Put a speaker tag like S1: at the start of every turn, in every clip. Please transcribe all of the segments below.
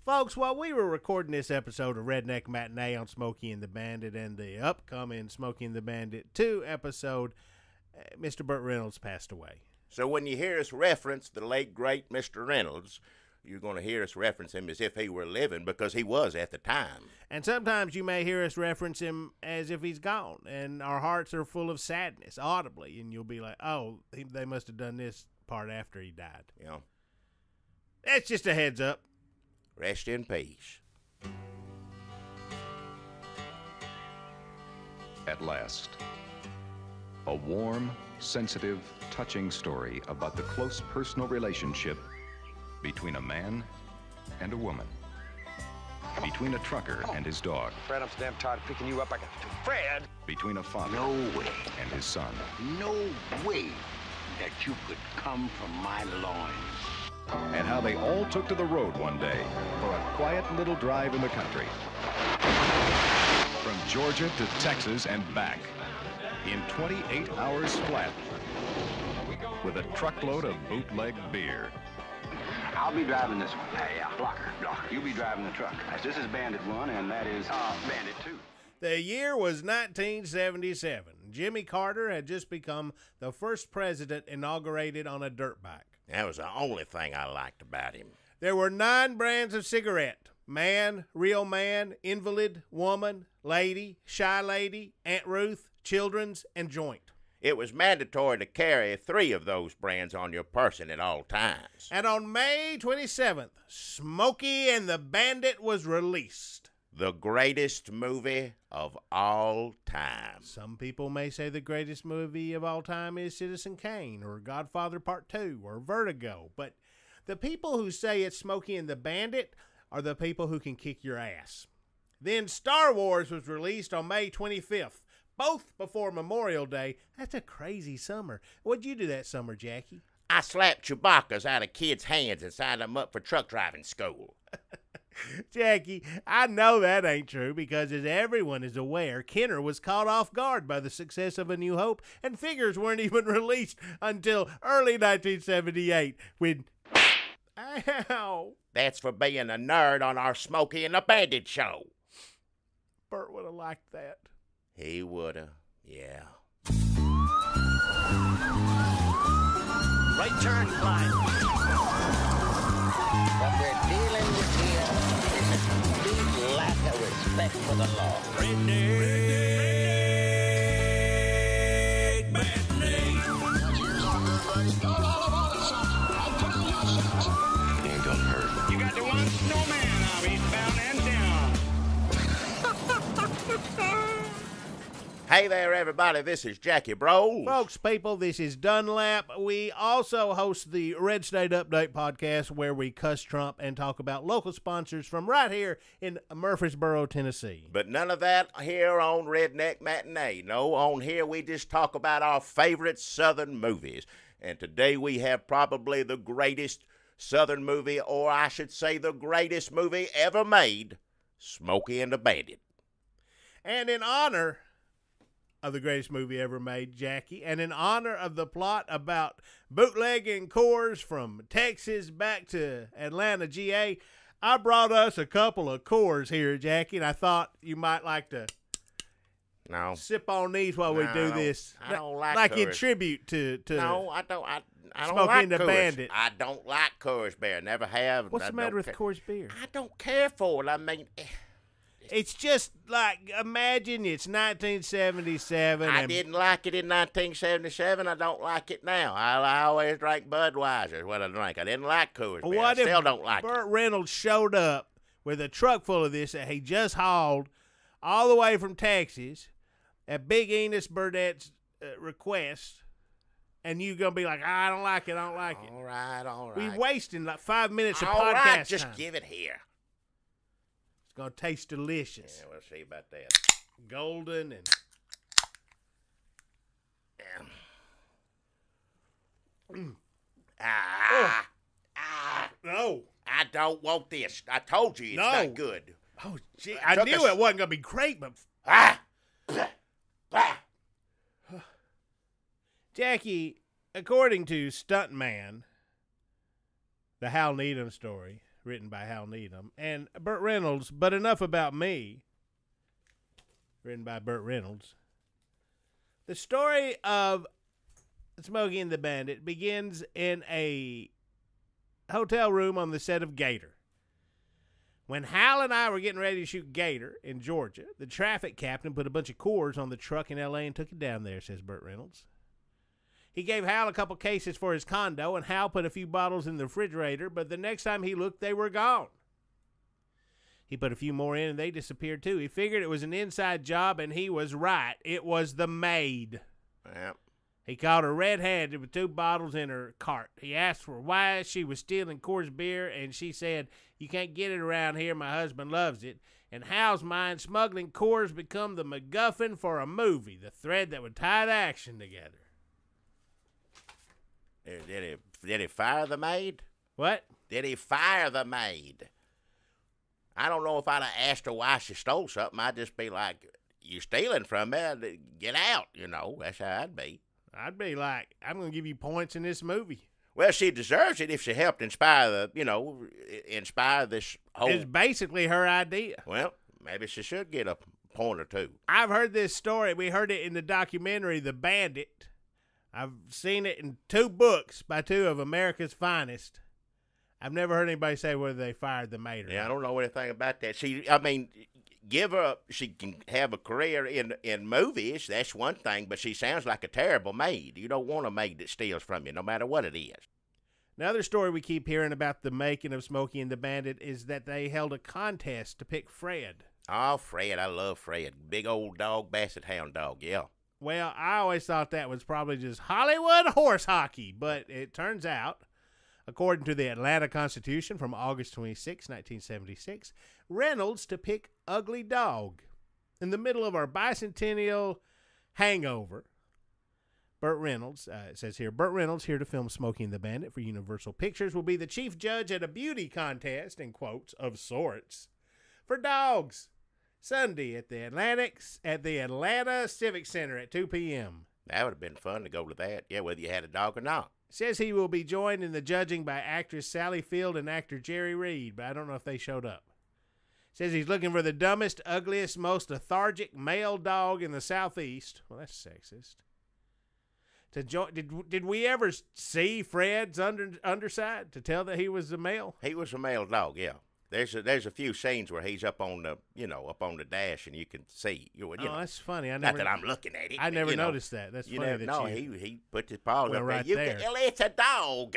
S1: Folks, while we were recording this episode of Redneck Matinee on Smokey and the Bandit and the upcoming Smokey and the Bandit 2 episode, Mr. Burt Reynolds passed away.
S2: So when you hear us reference the late, great Mr. Reynolds, you're going to hear us reference him as if he were living, because he was at the time.
S1: And sometimes you may hear us reference him as if he's gone, and our hearts are full of sadness, audibly, and you'll be like, oh, they must have done this part after he died.
S2: Yeah.
S1: That's just a heads up.
S2: Rest in peace.
S3: At last, a warm, sensitive, touching story about the close personal relationship between a man and a woman, between a trucker and his dog,
S4: Fred, I'm so damn tired of picking you up. I got to. Fred!
S3: between a father
S5: No way,
S3: and his son.
S5: no way that you could come from my loins.
S3: And how they all took to the road one day for a quiet little drive in the country. From Georgia to Texas and back in 28 hours flat with a truckload of bootleg beer.
S4: I'll be driving this one. Yeah, blocker. You'll be driving the truck. This is Bandit 1, and that is Bandit 2.
S1: The year was 1977. Jimmy Carter had just become the first president inaugurated on a dirt bike.
S2: That was the only thing I liked about him.
S1: There were 9 brands of cigarette: man, real man, invalid, woman, lady, shy lady, Aunt Ruth, children's, and joint.
S2: It was mandatory to carry 3 of those brands on your person at all times.
S1: And on May 27th, Smokey and the Bandit was released.
S2: The greatest movie of all time.
S1: Some people may say the greatest movie of all time is Citizen Kane or Godfather Part 2 or Vertigo, but the people who say it's Smokey and the Bandit are the people who can kick your ass. Then Star Wars was released on May 25th, both before Memorial Day. That's a crazy summer. What'd you do that summer, Jackie?
S2: I slapped Chewbacca's out of kids' hands and signed them up for truck driving school.
S1: Jackie, I know that ain't true because, as everyone is aware, Kenner was caught off guard by the success of A New Hope, and figures weren't even released until early 1978 when... Ow!
S2: That's for being a nerd on our Smokey and the Bandit show.
S1: Burt would have liked that.
S2: He woulda, yeah.
S5: Right turn, Clyde. What we're dealing with here is a complete lack of respect for the law.
S6: Redneck Matinee.
S5: Ain't gonna hurt.
S4: You got the one snowman out, eastbound and down.
S2: Hey there, everybody. This is Jackie Bro.
S1: Folks, people, this is Dunlap. We also host the Red State Update podcast, where we cuss Trump and talk about local sponsors from right here in Murfreesboro, Tennessee.
S2: But none of that here on Redneck Matinee. No, on here we just talk about our favorite Southern movies. And today we have probably the greatest Southern movie, or I should say the greatest movie ever made, Smokey and the Bandit.
S1: And in honor of the greatest movie ever made, Jackie, and in honor of the plot about bootlegging Coors from Texas back to Atlanta, GA, I brought us a couple of Coors here, Jackie, and I thought you might like to sip on these while we do this.
S2: I don't like
S1: Like in
S2: Coors.
S1: tribute to
S2: No, I don't. I don't
S1: Smokey
S2: like
S1: and the
S2: Coors.
S1: Bandit.
S2: I don't like Coors beer. Never have.
S1: What's
S2: I
S1: the matter
S2: don't
S1: with
S2: care.
S1: Coors beer?
S2: I don't care for it. I mean,
S1: It's just like, imagine it's 1977.
S2: I
S1: and
S2: didn't like it in 1977. I don't like it now. I always drank Budweiser when I drank. I didn't like Coors beer.
S1: What
S2: I
S1: if
S2: still don't like
S1: Burt Reynolds showed up with a truck full of this that he just hauled all the way from Texas at Big Enos Burdett's request, and you gonna be like, I don't like it, I don't like it.
S2: All right.
S1: We wasting like 5 minutes of
S2: All
S1: podcast
S2: right, just
S1: time.
S2: give it here.
S1: It's gonna taste delicious,
S2: Yeah, we'll see about that.
S1: golden and. No.
S2: I don't want this. I told you it's
S1: No.
S2: not good.
S1: Oh, gee, I
S2: took
S1: knew
S2: a-
S1: it wasn't gonna be great, but Jackie, according to Stuntman, the Hal Needham story, written by Hal Needham, and Burt Reynolds, But Enough About Me, written by Burt Reynolds. The story of Smokey and the Bandit begins in a hotel room on the set of Gator. When Hal and I were getting ready to shoot Gator in Georgia, the traffic captain put a bunch of Coors on the truck in L.A. and took it down there, says Burt Reynolds. He gave Hal a couple cases for his condo, and Hal put a few bottles in the refrigerator, but the next time he looked, they were gone. He put a few more in, and they disappeared, too. He figured it was an inside job, and he was right. It was the maid.
S2: Yep.
S1: He caught her red-handed with 2 bottles in her cart. He asked her why she was stealing Coors beer, and she said, "You can't get it around here. My husband loves it." In Hal's mind, smuggling Coors become the MacGuffin for a movie, the thread that would tie the action together.
S2: Did he fire the maid?
S1: What?
S2: Did he fire the maid? I don't know if I'd have asked her why she stole something. I'd just be like, "You stealing from me? Get out," you know. That's how I'd be.
S1: I'd be like, "I'm going to give you points in this movie."
S2: Well, she deserves it if she helped inspire this whole...
S1: It's basically her idea.
S2: Well, maybe she should get a point or 2.
S1: I've heard this story. We heard it in the documentary, The Bandit. I've seen it in 2 books by 2 of America's finest. I've never heard anybody say whether they fired the maid or
S2: Yeah,
S1: not.
S2: I don't know anything about that. She can have a career in movies. That's one thing, but she sounds like a terrible maid. You don't want a maid that steals from you, no matter what it is.
S1: Another story we keep hearing about the making of Smokey and the Bandit is that they held a contest to pick Fred.
S2: Oh, Fred, I love Fred. Big old dog, basset hound dog, yeah.
S1: Well, I always thought that was probably just Hollywood horse hockey, but it turns out, according to the Atlanta Constitution from August 26, 1976, Reynolds to pick Ugly Dog. In the middle of our bicentennial hangover, Burt Reynolds, it says here, Burt Reynolds, here to film Smokey and the Bandit for Universal Pictures, will be the chief judge at a beauty contest, in quotes, of sorts, for dogs, Sunday at the Atlanta Civic Center at 2 p.m.
S2: That would have been fun to go to that, yeah, whether you had a dog or not.
S1: Says he will be joined in the judging by actress Sally Field and actor Jerry Reed, but I don't know if they showed up. Says he's looking for the dumbest, ugliest, most lethargic male dog in the Southeast. Well, that's sexist. Did we ever see Fred's underside to tell that he was a male?
S2: He was a male dog, yeah. There's a few scenes where he's up on the dash and you can see.
S1: That's funny.
S2: Not that I'm looking at it.
S1: I never noticed that. That's funny.
S2: He put his paws up
S1: right
S2: there.
S1: there.
S2: It's a dog.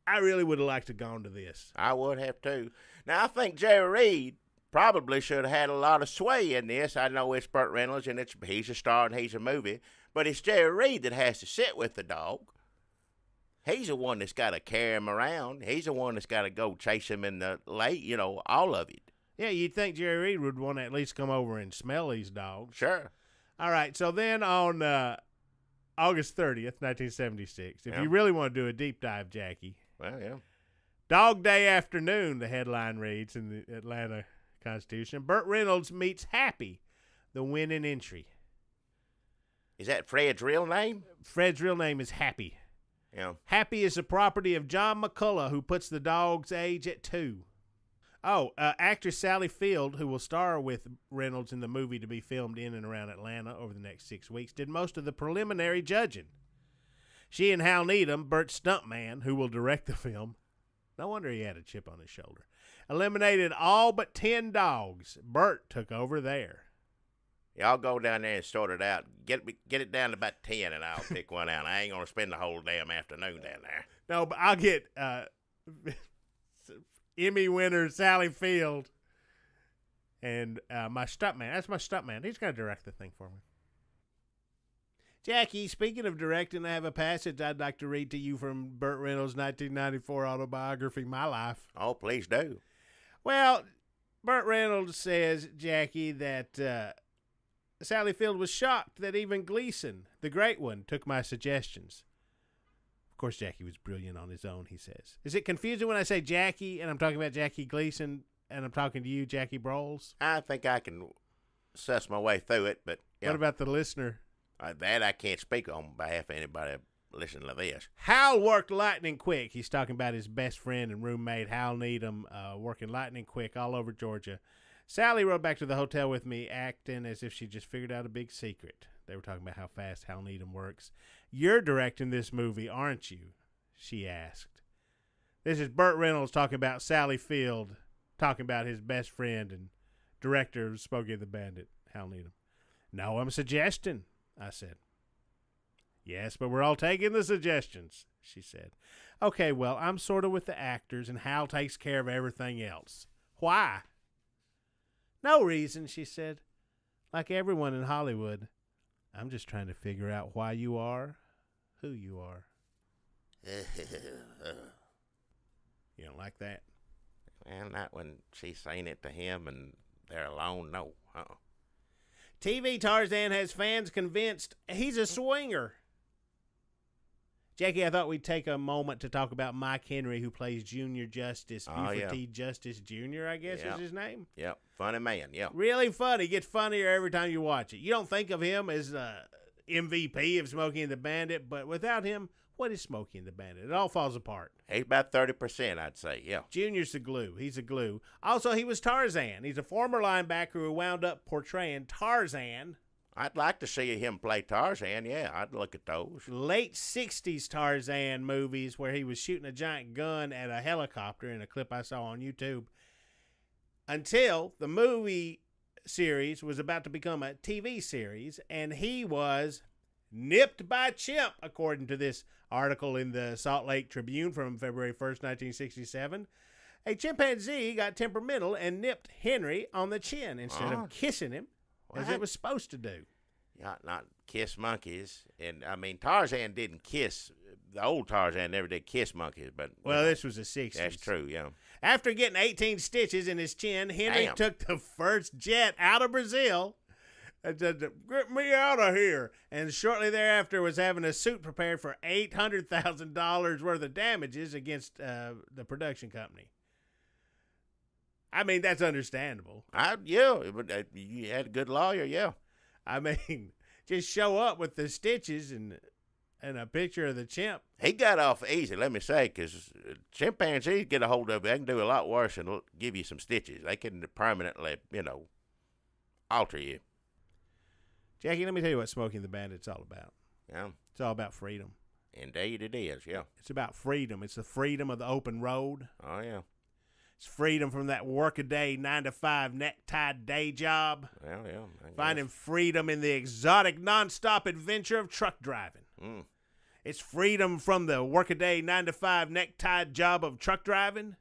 S1: I really would have liked to gone to this.
S2: I would have too. Now I think Jerry Reed probably should have had a lot of sway in this. I know it's Burt Reynolds and he's a star and he's a movie, but it's Jerry Reed that has to sit with the dog. He's the one that's got to carry him around. He's the one that's got to go chase him in the lake, all of it.
S1: Yeah, you'd think Jerry Reed would want to at least come over and smell these dogs.
S2: Sure.
S1: All right, so then on August 30th, 1976, if you really want to do a deep dive, Jackie.
S2: Well, yeah.
S1: Dog Day Afternoon, the headline reads in the Atlanta Constitution. Burt Reynolds meets Happy, the winning entry.
S2: Is that Fred's real name?
S1: Fred's real name is Happy.
S2: Yeah.
S1: Happy is the property of John McCullough, who puts the dog's age at 2. Actress Sally Field, who will star with Reynolds in the movie to be filmed in and around Atlanta over the next 6 weeks, did most of the preliminary judging. She and Hal Needham, Burt's stuntman, who will direct the film, no wonder he had a chip on his shoulder, eliminated all but 10 dogs. Burt took over there.
S2: Yeah, I'll go down there and sort it out. Get it down to about 10, and I'll pick one out. I ain't going to spend the whole damn afternoon down there.
S1: No, but I'll get Emmy winner Sally Field and my stuntman. That's my stuntman. He's going to direct the thing for me. Jackie, speaking of directing, I have a passage I'd like to read to you from Burt Reynolds' 1994 autobiography, My Life.
S2: Oh, please do.
S1: Well, Burt Reynolds says, Jackie, that Sally Field was shocked that even Gleason, the great one, took my suggestions. Of course, Jackie was brilliant on his own, he says. Is it confusing when I say Jackie and I'm talking about Jackie Gleason and I'm talking to you, Jackie Broles?
S2: I think I can suss my way through it, but...
S1: What about the listener?
S2: That I can't speak on behalf of anybody listen to this.
S1: Hal worked lightning quick. He's talking about his best friend and roommate, Hal Needham, working lightning quick all over Georgia. Sally rode back to the hotel with me, acting as if she just figured out a big secret. They were talking about how fast Hal Needham works. You're directing this movie, aren't you? She asked. This is Burt Reynolds talking about Sally Field, talking about his best friend and director of Smokey and the Bandit, Hal Needham. No, I'm suggesting, I said. Yes, but we're all taking the suggestions, she said. Okay, well, I'm sort of with the actors, and Hal takes care of everything else. Why? No reason, she said. Like everyone in Hollywood, I'm just trying to figure out why you are who you are. You don't like that?
S2: Well, not when she's saying it to him and they're alone. No.
S1: TV Tarzan has fans convinced he's a swinger. Jackie, I thought we'd take a moment to talk about Mike Henry, who plays Junior Justice. Buford T. Justice Jr., I guess is his name.
S2: Yep, funny man, yeah.
S1: Really funny. Gets funnier every time you watch it. You don't think of him as MVP of Smokey and the Bandit, but without him, what is Smokey and the Bandit? It all falls apart.
S2: He's about 30%, I'd say, yeah.
S1: Junior's the glue. He's the glue. Also, he was Tarzan. He's a former linebacker who wound up portraying Tarzan.
S2: I'd like to see him play Tarzan, yeah. I'd look at those.
S1: Late 60s Tarzan movies where he was shooting a giant gun at a helicopter in a clip I saw on YouTube. Until the movie series was about to become a TV series, and he was nipped by a chimp, according to this article in the Salt Lake Tribune from February 1st, 1967. A chimpanzee got temperamental and nipped Henry on the chin instead of kissing him, as it was supposed to do.
S2: Not kiss monkeys. And, I mean, Tarzan didn't kiss. The old Tarzan never did kiss monkeys. But
S1: well, this was the 60s.
S2: That's true, yeah.
S1: After getting 18 stitches in his chin, Henry took the first jet out of Brazil and said, "Get me out of here." And shortly thereafter was having a suit prepared for $800,000 worth of damages against the production company. I mean, that's understandable.
S2: Yeah, you had a good lawyer, yeah.
S1: I mean, just show up with the stitches and a picture of the chimp.
S2: He got off easy, let me say, because chimpanzees get a hold of it. They can do a lot worse than give you some stitches. They can permanently, alter you.
S1: Jackie, let me tell you what Smokey and the Bandit's all about.
S2: Yeah.
S1: It's all about freedom.
S2: Indeed it is, yeah.
S1: It's about freedom. It's the freedom of the open road.
S2: Oh, yeah.
S1: It's freedom from that work-a-day, 9-to-5 neck-tied day job.
S2: Well, yeah.
S1: Finding freedom in the exotic, non-stop adventure of truck driving.
S2: Mm.
S1: It's freedom from the work-a-day, 9-to-5 neck-tied job of truck driving.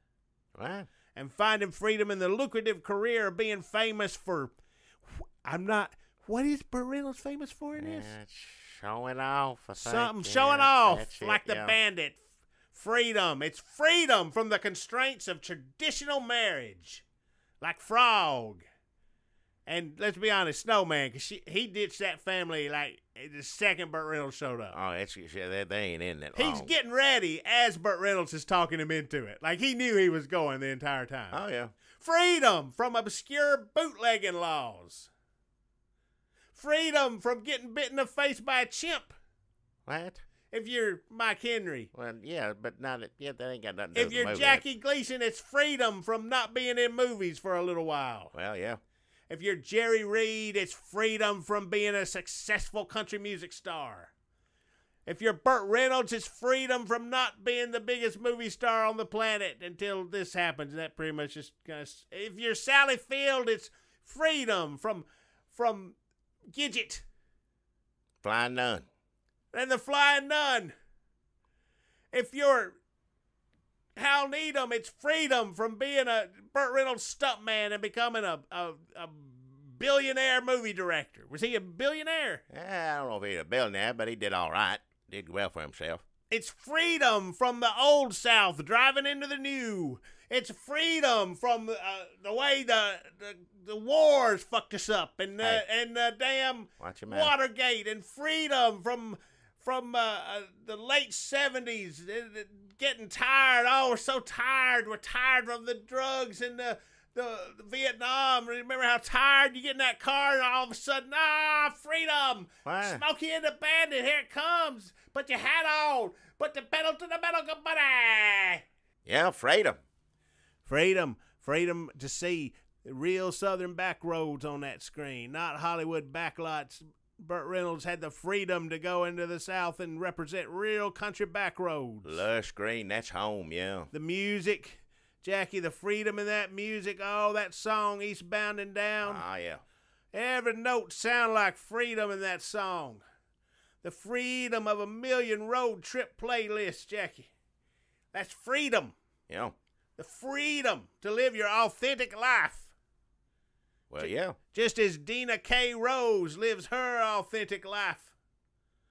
S2: Right.
S1: And finding freedom in the lucrative career of being famous for... What is Burt Reynolds famous for in this?
S2: Showing off.
S1: Something showing off, like the Bandit. Freedom. It's freedom from the constraints of traditional marriage. Like Frog. And let's be honest, Snowman, because he ditched that family like the second Burt Reynolds showed up.
S2: Oh, they ain't in that long.
S1: He's getting ready as Burt Reynolds is talking him into it. Like he knew he was going the entire time.
S2: Oh, yeah.
S1: Freedom from obscure bootlegging laws. Freedom from getting bit in the face by a chimp.
S2: What?
S1: If you're Mike Henry.
S2: Well, yeah, but that ain't got nothing to do with the movie.
S1: If you're Jackie Gleason, it's freedom from not being in movies for a little while.
S2: Well, yeah.
S1: If you're Jerry Reed, it's freedom from being a successful country music star. If you're Burt Reynolds, it's freedom from not being the biggest movie star on the planet until this happens. And that pretty much just kind of... If you're Sally Field, it's freedom from Gidget.
S2: Flying Nun.
S1: And the Flying Nun. If you're Hal Needham, it's freedom from being a Burt Reynolds stuntman and becoming a billionaire movie director. Was he a billionaire?
S2: I don't know if he's a billionaire, but he did all right. Did well for himself.
S1: It's freedom from the old South driving into the new. It's freedom from the way the wars fucked us up and the damn Watergate, and freedom from the late 70s, getting tired. Oh, we're so tired. We're tired from the drugs and the the Vietnam. Remember how tired you get in that car and all of a sudden, freedom.
S2: Why?
S1: Smokey and the Bandit, here it comes. Put your hat on. Put the pedal to the metal, good buddy.
S2: Yeah, freedom.
S1: Freedom to see the real southern back roads on that screen, not Hollywood backlots. Burt Reynolds had the freedom to go into the South and represent real country back roads.
S2: Lush green, that's home, yeah.
S1: The music, Jackie, the freedom in that music. Oh, that song, Eastbound and Down.
S2: Ah, yeah.
S1: Every note sound like freedom in that song. The freedom of a million road trip playlists, Jackie. That's freedom.
S2: Yeah.
S1: The freedom to live your authentic life.
S2: Well, yeah.
S1: Just as Dina K. Rose lives her authentic life.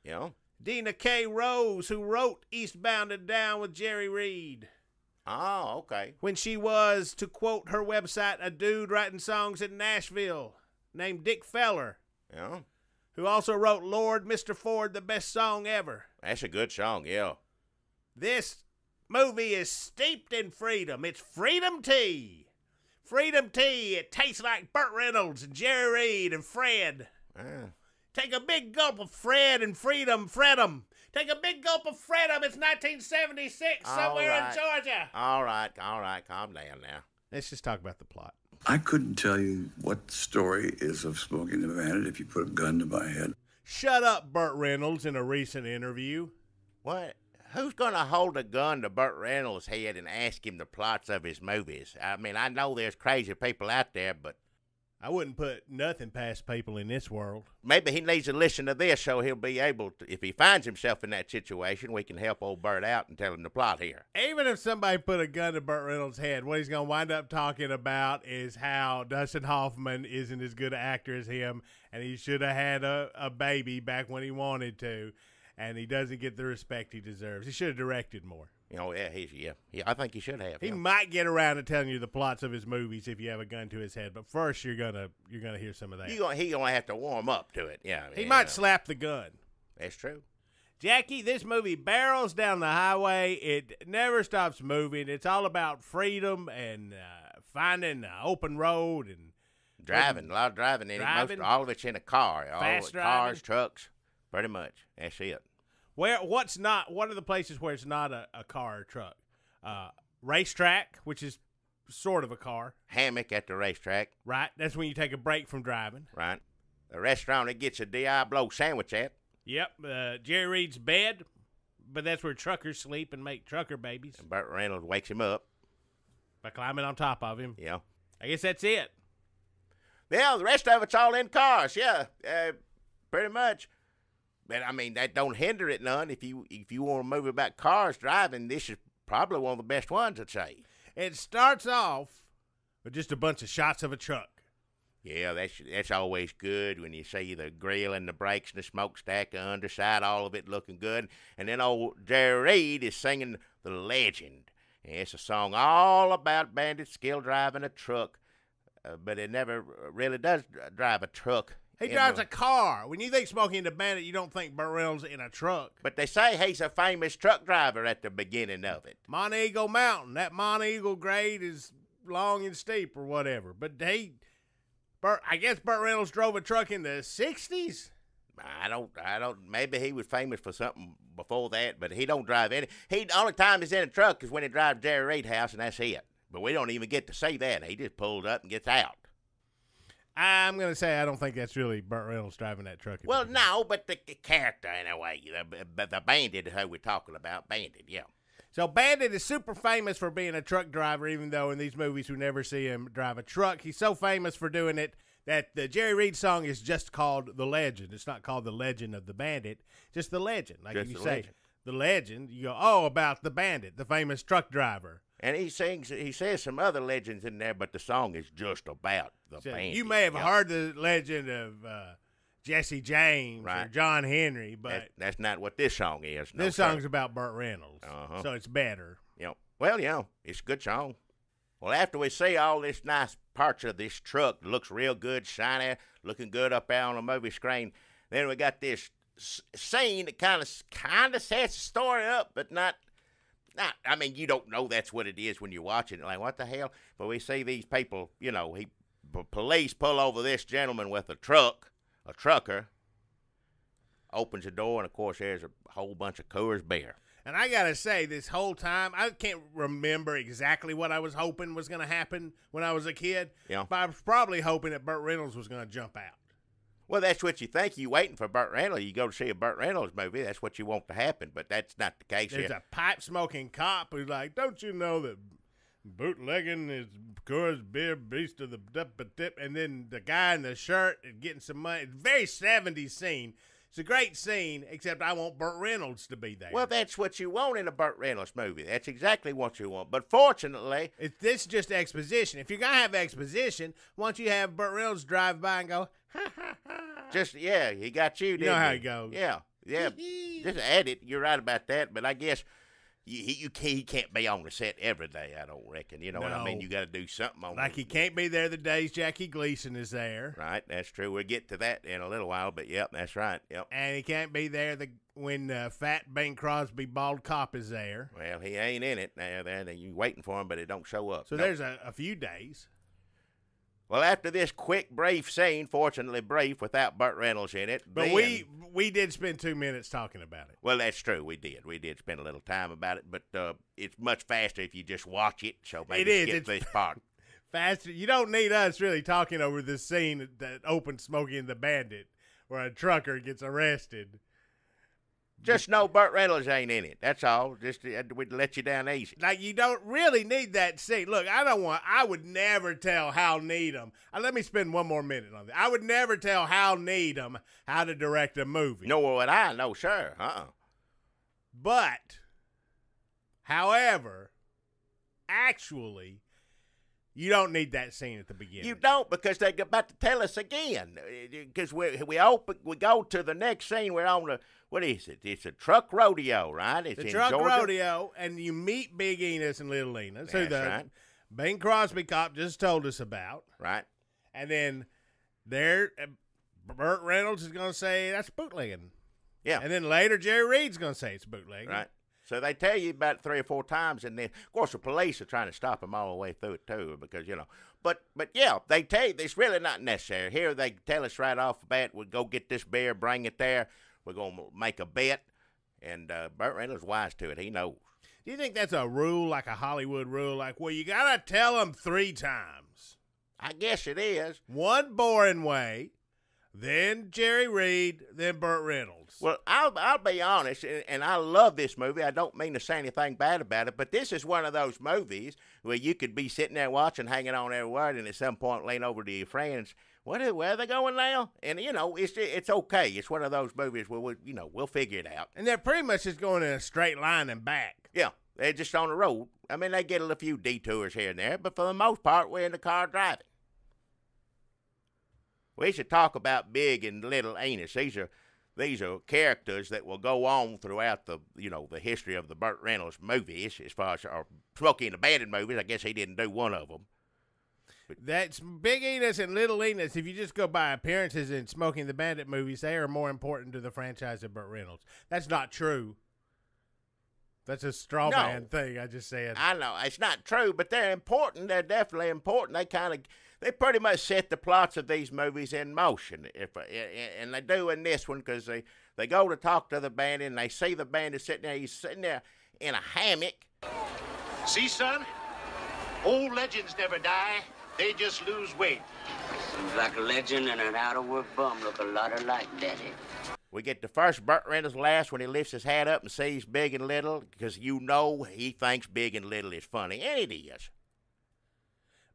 S2: Yeah.
S1: Dina K. Rose, who wrote Eastbound and Down with Jerry Reed.
S2: Oh, okay.
S1: When she was, to quote her website, a dude writing songs in Nashville named Dick Feller,
S2: Yeah.
S1: who also wrote Lord, Mr. Ford, the best song ever.
S2: That's a good song, yeah.
S1: This movie is steeped in freedom. It's freedom tea. Freedom tea. It tastes like Burt Reynolds and Jerry Reed and Fred.
S2: Ah.
S1: Take a big gulp of Fred and freedom, Fred'em. Take a big gulp of Fred'em. It's 1976 somewhere in Georgia.
S2: All right, calm down now.
S1: Let's just talk about the plot.
S6: I couldn't tell you what the story is of Smokey and the Bandit if you put a gun to my head.
S1: Shut up, Burt Reynolds, in a recent interview.
S2: What? Who's going to hold a gun to Burt Reynolds' head and ask him the plots of his movies? I mean, I know there's crazy people out there, but
S1: I wouldn't put nothing past people in this world.
S2: maybe he needs to listen to this so he'll be able to, if he finds himself in that situation, we can help old Burt out and tell him the plot here.
S1: Even if somebody put a gun to Burt Reynolds' head, what he's going to wind up talking about is how Dustin Hoffman isn't as good an actor as him, and he should have had a baby back when he wanted to, and he doesn't get the respect he deserves. He should have directed more.
S2: You know, yeah, I think he should have.
S1: He
S2: yeah.
S1: might get around to telling you the plots of his movies if you have a gun to his head, but first you're gonna hear some of that.
S2: He gonna have to warm up to it. Yeah,
S1: He might slap the gun.
S2: That's true.
S1: Jackie, this movie barrels down the highway. It never stops moving. It's all about freedom and finding an open road and
S2: Driving, a lot of driving in it. All of it's in a car.
S1: Fast driving.
S2: Cars, trucks, pretty much. That's it.
S1: What are the places where it's not a car or truck? Racetrack, which is sort of a car.
S2: Hammock at the racetrack.
S1: Right. That's when you take a break from driving.
S2: Right. The restaurant that gets a Diablo sandwich at.
S1: Yep. Jerry Reed's bed, but that's where truckers sleep and make trucker babies.
S2: And Burt Reynolds wakes him up.
S1: By climbing on top of him.
S2: Yeah.
S1: I guess that's it.
S2: Yeah, the rest of it's all in cars. Yeah, pretty much. But I mean, that don't hinder it none. If you want a movie about cars driving, this is probably one of the best ones, I'd say.
S1: It starts off with just a bunch of shots of a truck.
S2: Yeah, that's always good when you see the grill and the brakes and the smokestack, the underside, all of it looking good. And then old Jerry Reed is singing The Legend. And it's a song all about Bandit skill driving a truck, but it never really does drive a truck.
S1: He drives a car. When you think Smokey and the Bandit, you don't think Burt Reynolds in a truck.
S2: But they say he's a famous truck driver at the beginning of it.
S1: Monte Eagle Mountain. That Monte Eagle grade is long and steep or whatever. But I guess Burt Reynolds drove a truck in the 60s?
S2: I don't, maybe he was famous for something before that, but he don't drive any. The only time he's in a truck is when he drives Jerry Reed's house, and that's it. But we don't even get to see that. He just pulls up and gets out.
S1: I'm going to say I don't think that's really Burt Reynolds driving that truck.
S2: Well, no, but the character, in a way. The Bandit is who we're talking about. Bandit, yeah.
S1: So Bandit is super famous for being a truck driver, even though in these movies we never see him drive a truck. He's so famous for doing it that the Jerry Reed song is just called The Legend. It's not called The Legend of the Bandit, just The Legend. Like
S2: just
S1: you
S2: the
S1: say,
S2: legend.
S1: The Legend, you go, oh, about the Bandit, the famous truck driver.
S2: And he says some other legends in there, but the song is just about the Bandit.
S1: You may have heard the legend of Jesse James or John Henry, but
S2: that's not what this song is. No,
S1: this song's about Burt Reynolds, so it's better.
S2: Well, it's a good song. Well, after we see all this nice parts of this truck, looks real good, shiny, looking good up there on the movie screen, then we got this scene that kind of sets the story up, but not Now, I mean, you don't know that's what it is when you're watching it. Like, what the hell? But we see these people, you know, police pull over this gentleman with a trucker, opens the door, and, of course, there's a whole bunch of Coors Beer.
S1: And I got to say, this whole time, I can't remember exactly what I was hoping was going to happen when I was a kid.
S2: Yeah.
S1: But I was probably hoping that Burt Reynolds was going to jump out.
S2: Well, that's what you think. You're waiting for Burt Reynolds. You go to see a Burt Reynolds movie, that's what you want to happen, but that's not the case
S1: There's
S2: here.
S1: a pipe-smoking cop who's like, don't you know that bootlegging is Coors Beer beast of the dip? And then the guy in the shirt and getting some money. It's a very 70s scene. It's a great scene, except I want Burt Reynolds to be there.
S2: Well, that's what you want in a Burt Reynolds movie. That's exactly what you want. But fortunately,
S1: this is just exposition. If you're going to have exposition, why don't you have Burt Reynolds drive by and go, ha, ha, ha.
S2: yeah, he got you, didn't he?
S1: You know how it goes.
S2: Yeah. Just add it. You're right about that. But I guess he can't be on the set every day, I don't reckon. You know what I mean? You got to do something on
S1: Like he can't be there the days Jackie Gleason is there.
S2: Right, that's true. We'll get to that in a little while, but yep, that's right. Yep.
S1: And he can't be there when fat Bing Crosby bald cop is there.
S2: Well, he ain't in it now. You waiting for him, but it don't show up.
S1: So there's a few days.
S2: Well, after this quick, brief scene, fortunately brief, without Burt Reynolds in it.
S1: But
S2: then,
S1: we did spend 2 minutes talking about it.
S2: Well, that's true. We did. We did spend a little time about it, but it's much faster if you just watch it. So maybe skip this part.
S1: Faster. You don't need us really talking over this scene that opens Smokey and the Bandit, where a trucker gets arrested.
S2: Just know Burt Reynolds ain't in it. That's all. Just we'd let you down easy.
S1: Like, you don't really need that scene. Look, I would never tell Hal Needham. Let me spend 1 more minute on that. I would never tell Hal Needham how to direct a movie.
S2: Nor would I. No, sir.
S1: But, however, actually, you don't need that scene at the beginning.
S2: You don't, because they're about to tell us again. Because we go to the next scene. We're on the, what is it? It's a truck rodeo, right? It's
S1: the
S2: in
S1: truck
S2: Georgia.
S1: rodeo, and you meet Big Enos and Little Enos, who the
S2: right.
S1: Bing Crosby cop just told us about.
S2: Right.
S1: And then Burt Reynolds is going to say that's bootlegging.
S2: Yeah.
S1: And then later Jerry Reed's going to say it's bootlegging.
S2: Right. So they tell you about it 3 or 4 times, and then, of course, the police are trying to stop them all the way through it, too, because, you know. But yeah, they tell you it's really not necessary. Here they tell us right off the bat, we'll go get this beer, bring it there. We're going to make a bet, and Burt Reynolds is wise to it. He knows.
S1: Do you think that's a rule, like a Hollywood rule? Like, well, you got to tell them 3 times.
S2: I guess it is.
S1: One boring way, then Jerry Reed, then Burt Reynolds.
S2: Well, I'll be honest, and I love this movie. I don't mean to say anything bad about it, but this is one of those movies where you could be sitting there watching, hanging on every word, and at some point lean over to your friends. Where are they going now? And, you know, it's okay. It's one of those movies where, we'll figure it out.
S1: And they're pretty much just going in a straight line and back.
S2: Yeah, they're just on the road. I mean, they get a few detours here and there, but for the most part, we're in the car driving. We should talk about Big and Little Enos. These are characters that will go on throughout the history of the Burt Reynolds movies, as far as our Smokey and the Bandit movies. I guess he didn't do one of them.
S1: That's Big Enos and Little Enos. If you just go by appearances in Smokey and the Bandit movies, they are more important to the franchise than Burt Reynolds. That's not true. That's a straw man thing I just said.
S2: I know. It's not true, but they're important. They're definitely important. They pretty much set the plots of these movies in motion. And they do in this one because they go to talk to the bandit, and they see the bandit sitting there. He's sitting there in a hammock.
S5: See, son? Old legends never die. They just lose weight.
S7: Seems like a legend and an out-of-work bum look a lot alike, Daddy.
S2: We get the first Burt Reynolds laugh when he lifts his hat up and sees Big and Little, because he thinks Big and Little is funny, and it is.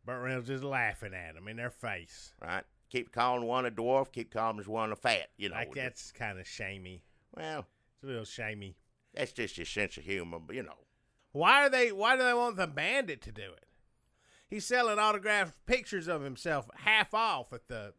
S1: Burt Reynolds is laughing at them in their face.
S2: Right. Keep calling one a dwarf, keep calling one a fat,
S1: Like, that's kind of shamey.
S2: Well,
S1: it's a little shamey.
S2: That's just your sense of humor, but
S1: Why do they want the bandit to do it? He's selling autographed pictures of himself half off at the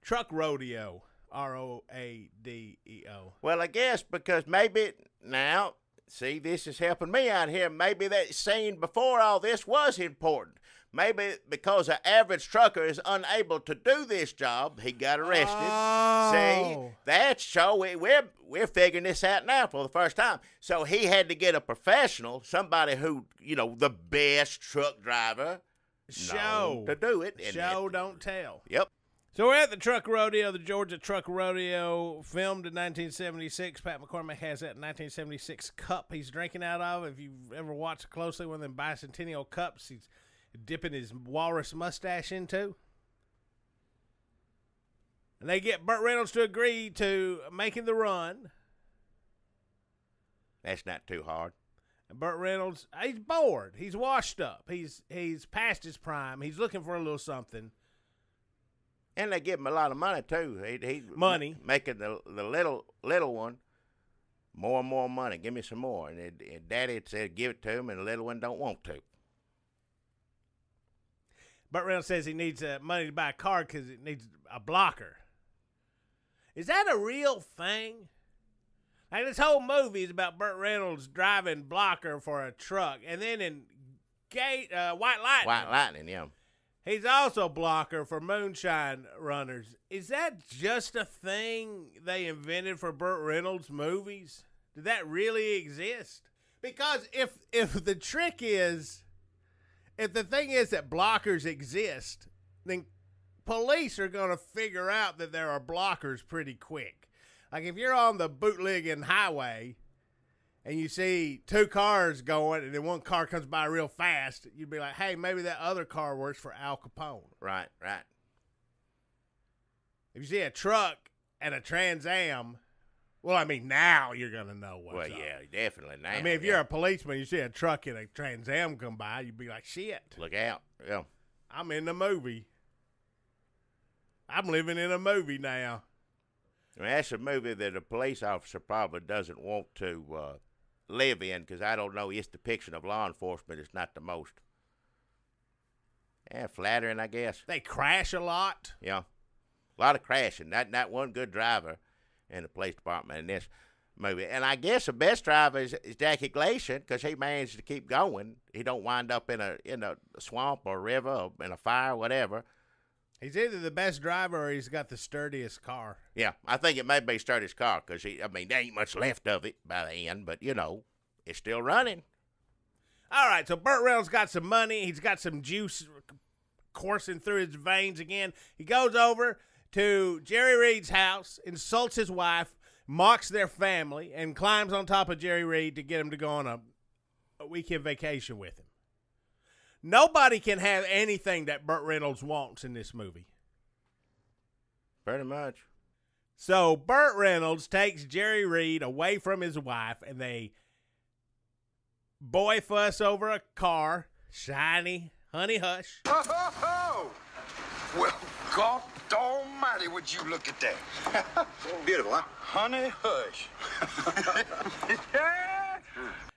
S1: truck rodeo. ROADEO.
S2: Well, I guess because maybe now, see, this is helping me out here. Maybe that scene before all this was important. maybe because an average trucker is unable to do this job, he got arrested.
S1: Oh.
S2: See, that's so we're figuring this out now for the first time. So he had to get a professional, somebody who, the best truck driver known to do it.
S1: Show, don't tell.
S2: Yep.
S1: So we're at the truck rodeo, the Georgia Truck Rodeo, filmed in 1976. Pat McCormick has that 1976 cup he's drinking out of. If you've ever watched closely, one of them bicentennial cups he's dipping his walrus mustache into. And they get Burt Reynolds to agree to making the run.
S2: That's not too hard.
S1: And Burt Reynolds, he's bored. He's washed up. He's past his prime. He's looking for a little something.
S2: And they give him a lot of money, too. He
S1: Money.
S2: Making the little one more and more money. Give me some more. And Daddy said give it to him, and the little one don't want to.
S1: Burt Reynolds says he needs money to buy a car because it needs a blocker. Is that a real thing? Like, this whole movie is about Burt Reynolds driving blocker for a truck. And then in White Lightning,
S2: yeah.
S1: He's also blocker for moonshine runners. Is that just a thing they invented for Burt Reynolds movies? Did that really exist? Because if the trick is, if the thing is that blockers exist, then police are going to figure out that there are blockers pretty quick. Like if you're on the bootlegging highway and you see two cars going and then one car comes by real fast, you'd be like, hey, maybe that other car works for Al Capone.
S2: Right.
S1: If you see a truck and a Trans Am, well, I mean, now you're going to know what's up.
S2: Well, yeah, definitely now.
S1: I mean, if you're a policeman, you see a truck and a Trans Am come by, you'd be like, shit.
S2: Look out. Yeah.
S1: I'm in the movie. I'm living in a movie now.
S2: I mean, that's a movie that a police officer probably doesn't want to live in because I don't know, its depiction of law enforcement is not the most flattering, I guess.
S1: They crash a lot.
S2: Yeah. A lot of crashing. Not one good driver in the police department in this movie. And I guess the best driver is Jackie Gleason because he managed to keep going. He don't wind up in a swamp or river or in a fire or whatever.
S1: He's either the best driver or he's got the sturdiest car.
S2: Yeah, I think it may be sturdiest car because, there ain't much left of it by the end, but, it's still running.
S1: All right, so Burt Reynolds got some money. He's got some juice coursing through his veins again. He goes over to Jerry Reed's house, insults his wife, mocks their family, and climbs on top of Jerry Reed to get him to go on a weekend vacation with him. Nobody can have anything that Burt Reynolds wants in this movie.
S2: Pretty much.
S1: So Burt Reynolds takes Jerry Reed away from his wife, and they boy fuss over a car. Shiny, honey hush.
S5: Ho, ho, ho! Well, God almighty, would you look at that? Beautiful, huh? Honey hush.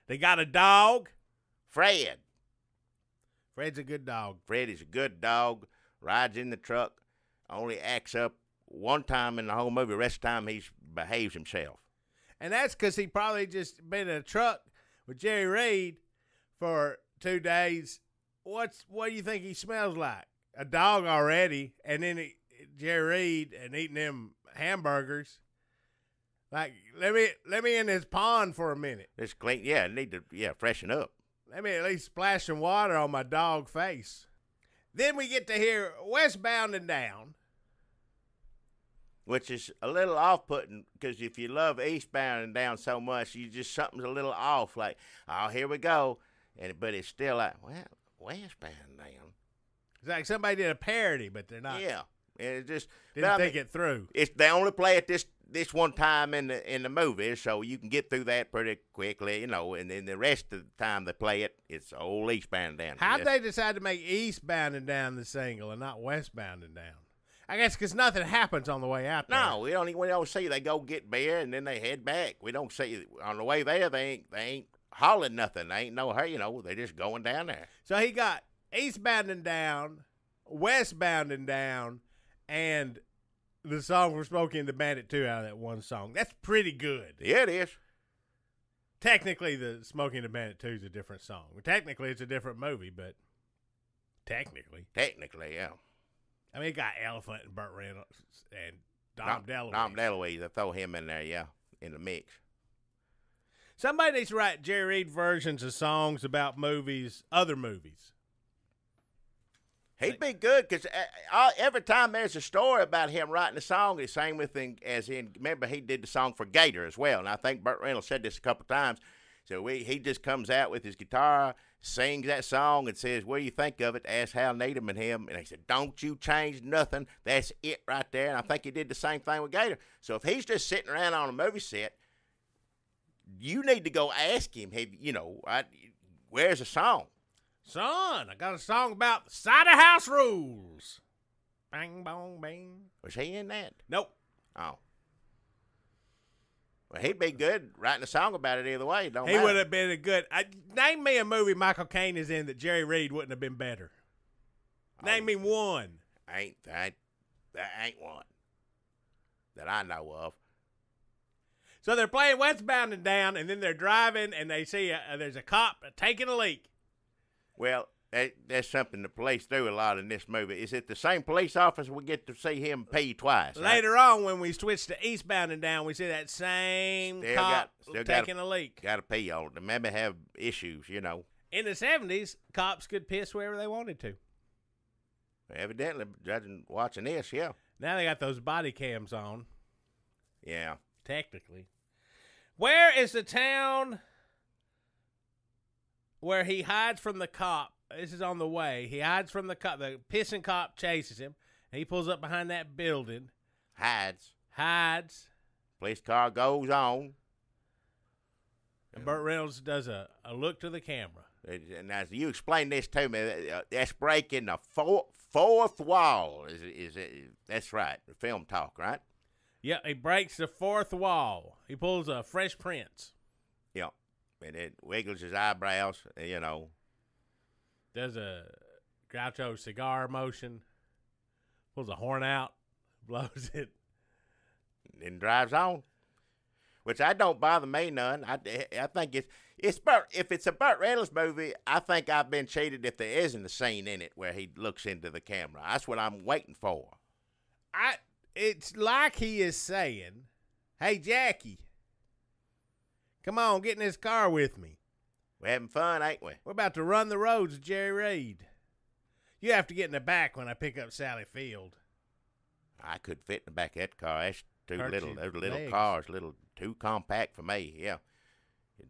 S1: They got a dog.
S2: Fred.
S1: Fred's a good dog.
S2: Fred is a good dog, rides in the truck, only acts up one time in the whole movie. The rest of the time, he behaves himself.
S1: And that's because he probably just been in a truck with Jerry Reed for 2 days. What do you think he smells like? A dog already, and then Jerry Reed and eating them hamburgers. Like, let me in this pond for a minute.
S2: It's clean. Yeah, need to freshen up.
S1: Let me at least splash some water on my dog face. Then we get to hear Westbound and Down.
S2: Which is a little off-putting because if you love Eastbound and Down so much, something's a little off. Like, oh, here we go. But it's still like, well, Westbound and Down.
S1: It's like somebody did a parody, but they're not.
S2: Yeah. It just
S1: didn't think it through.
S2: They only play it this one time in the movie, so you can get through that pretty quickly, and then the rest of the time they play it, it's old Eastbound and Down.
S1: How'd they decide to make Eastbound and Down the single and not Westbound and Down? I guess because nothing happens on the way out there.
S2: No, we don't see they go get beer and then they head back. We don't see on the way there they ain't hauling nothing. They ain't no hurry, they're just going down there.
S1: So he got Eastbound and Down, Westbound and Down, and the song from Smokey and the Bandit 2 out of that one song. That's pretty good.
S2: Yeah, it is.
S1: Technically, the Smokey and the Bandit 2 is a different song. Technically, it's a different movie, but Technically.
S2: Technically, yeah.
S1: I mean, it got Elephant and Burt Reynolds and Dom DeLuise.
S2: Dom DeLuise. They throw him in there, yeah, in the mix.
S1: Somebody needs to write Jerry Reed versions of songs about movies, other movies.
S2: He'd be good because every time there's a story about him writing a song, he's sang with him, remember he did the song for Gator as well. And I think Burt Reynolds said this a couple of times. So he just comes out with his guitar, sings that song, and says, "What do you think of it?" Asked Hal Needham and him. And they said, "Don't you change nothing. That's it right there." And I think he did the same thing with Gator. So if he's just sitting around on a movie set, you need to go ask him, "Hey, where's the song?"
S1: Son, I got a song about the cider house rules. Bang, bong, bang.
S2: Was he in that?
S1: Nope.
S2: Oh. Well, he'd be good writing a song about it either way.
S1: He would have been a good. Name me a movie Michael Caine is in that Jerry Reed wouldn't have been better. Name me one.
S2: That ain't one that I know of.
S1: So they're playing Westbound and Down, and then they're driving, and they see there's a cop taking a leak.
S2: Well, that's something the police do a lot in this movie. Is it the same police officer we get to see him pee twice?
S1: Later on, when we switch to Eastbound and Down, we see that same cop taking a leak.
S2: Got to pee on it. Maybe have issues,
S1: In the 70s, cops could piss wherever they wanted to.
S2: Evidently, judging watching this, yeah.
S1: Now they got those body cams on.
S2: Yeah.
S1: Technically. Where is the town where he hides from the cop? This is on the way. He hides from the cop. The pissing cop chases him. And he pulls up behind that building. Hides.
S2: Police car goes on.
S1: And Burt Reynolds does a look to the camera.
S2: And as you explain this to me, that's breaking the fourth wall. That's right. The film talk, right?
S1: Yeah, he breaks the fourth wall. He pulls a Fresh Prince.
S2: Yeah. And it wiggles his eyebrows,
S1: Does a Groucho cigar motion. Pulls a horn out. Blows it.
S2: And drives on. Which I don't bother me none. I think it's Burt. If it's a Burt Reynolds movie, I think I've been cheated if there isn't a scene in it where he looks into the camera. That's what I'm waiting for.
S1: It's like he is saying, "Hey, Jackie, come on, get in this car with me.
S2: We're having fun, ain't we?
S1: We're about to run the roads with Jerry Reed. You have to get in the back when I pick up Sally Field."
S2: I could fit in the back of that car. That's too little. Those little
S1: legs.
S2: cars, too compact for me. Yeah,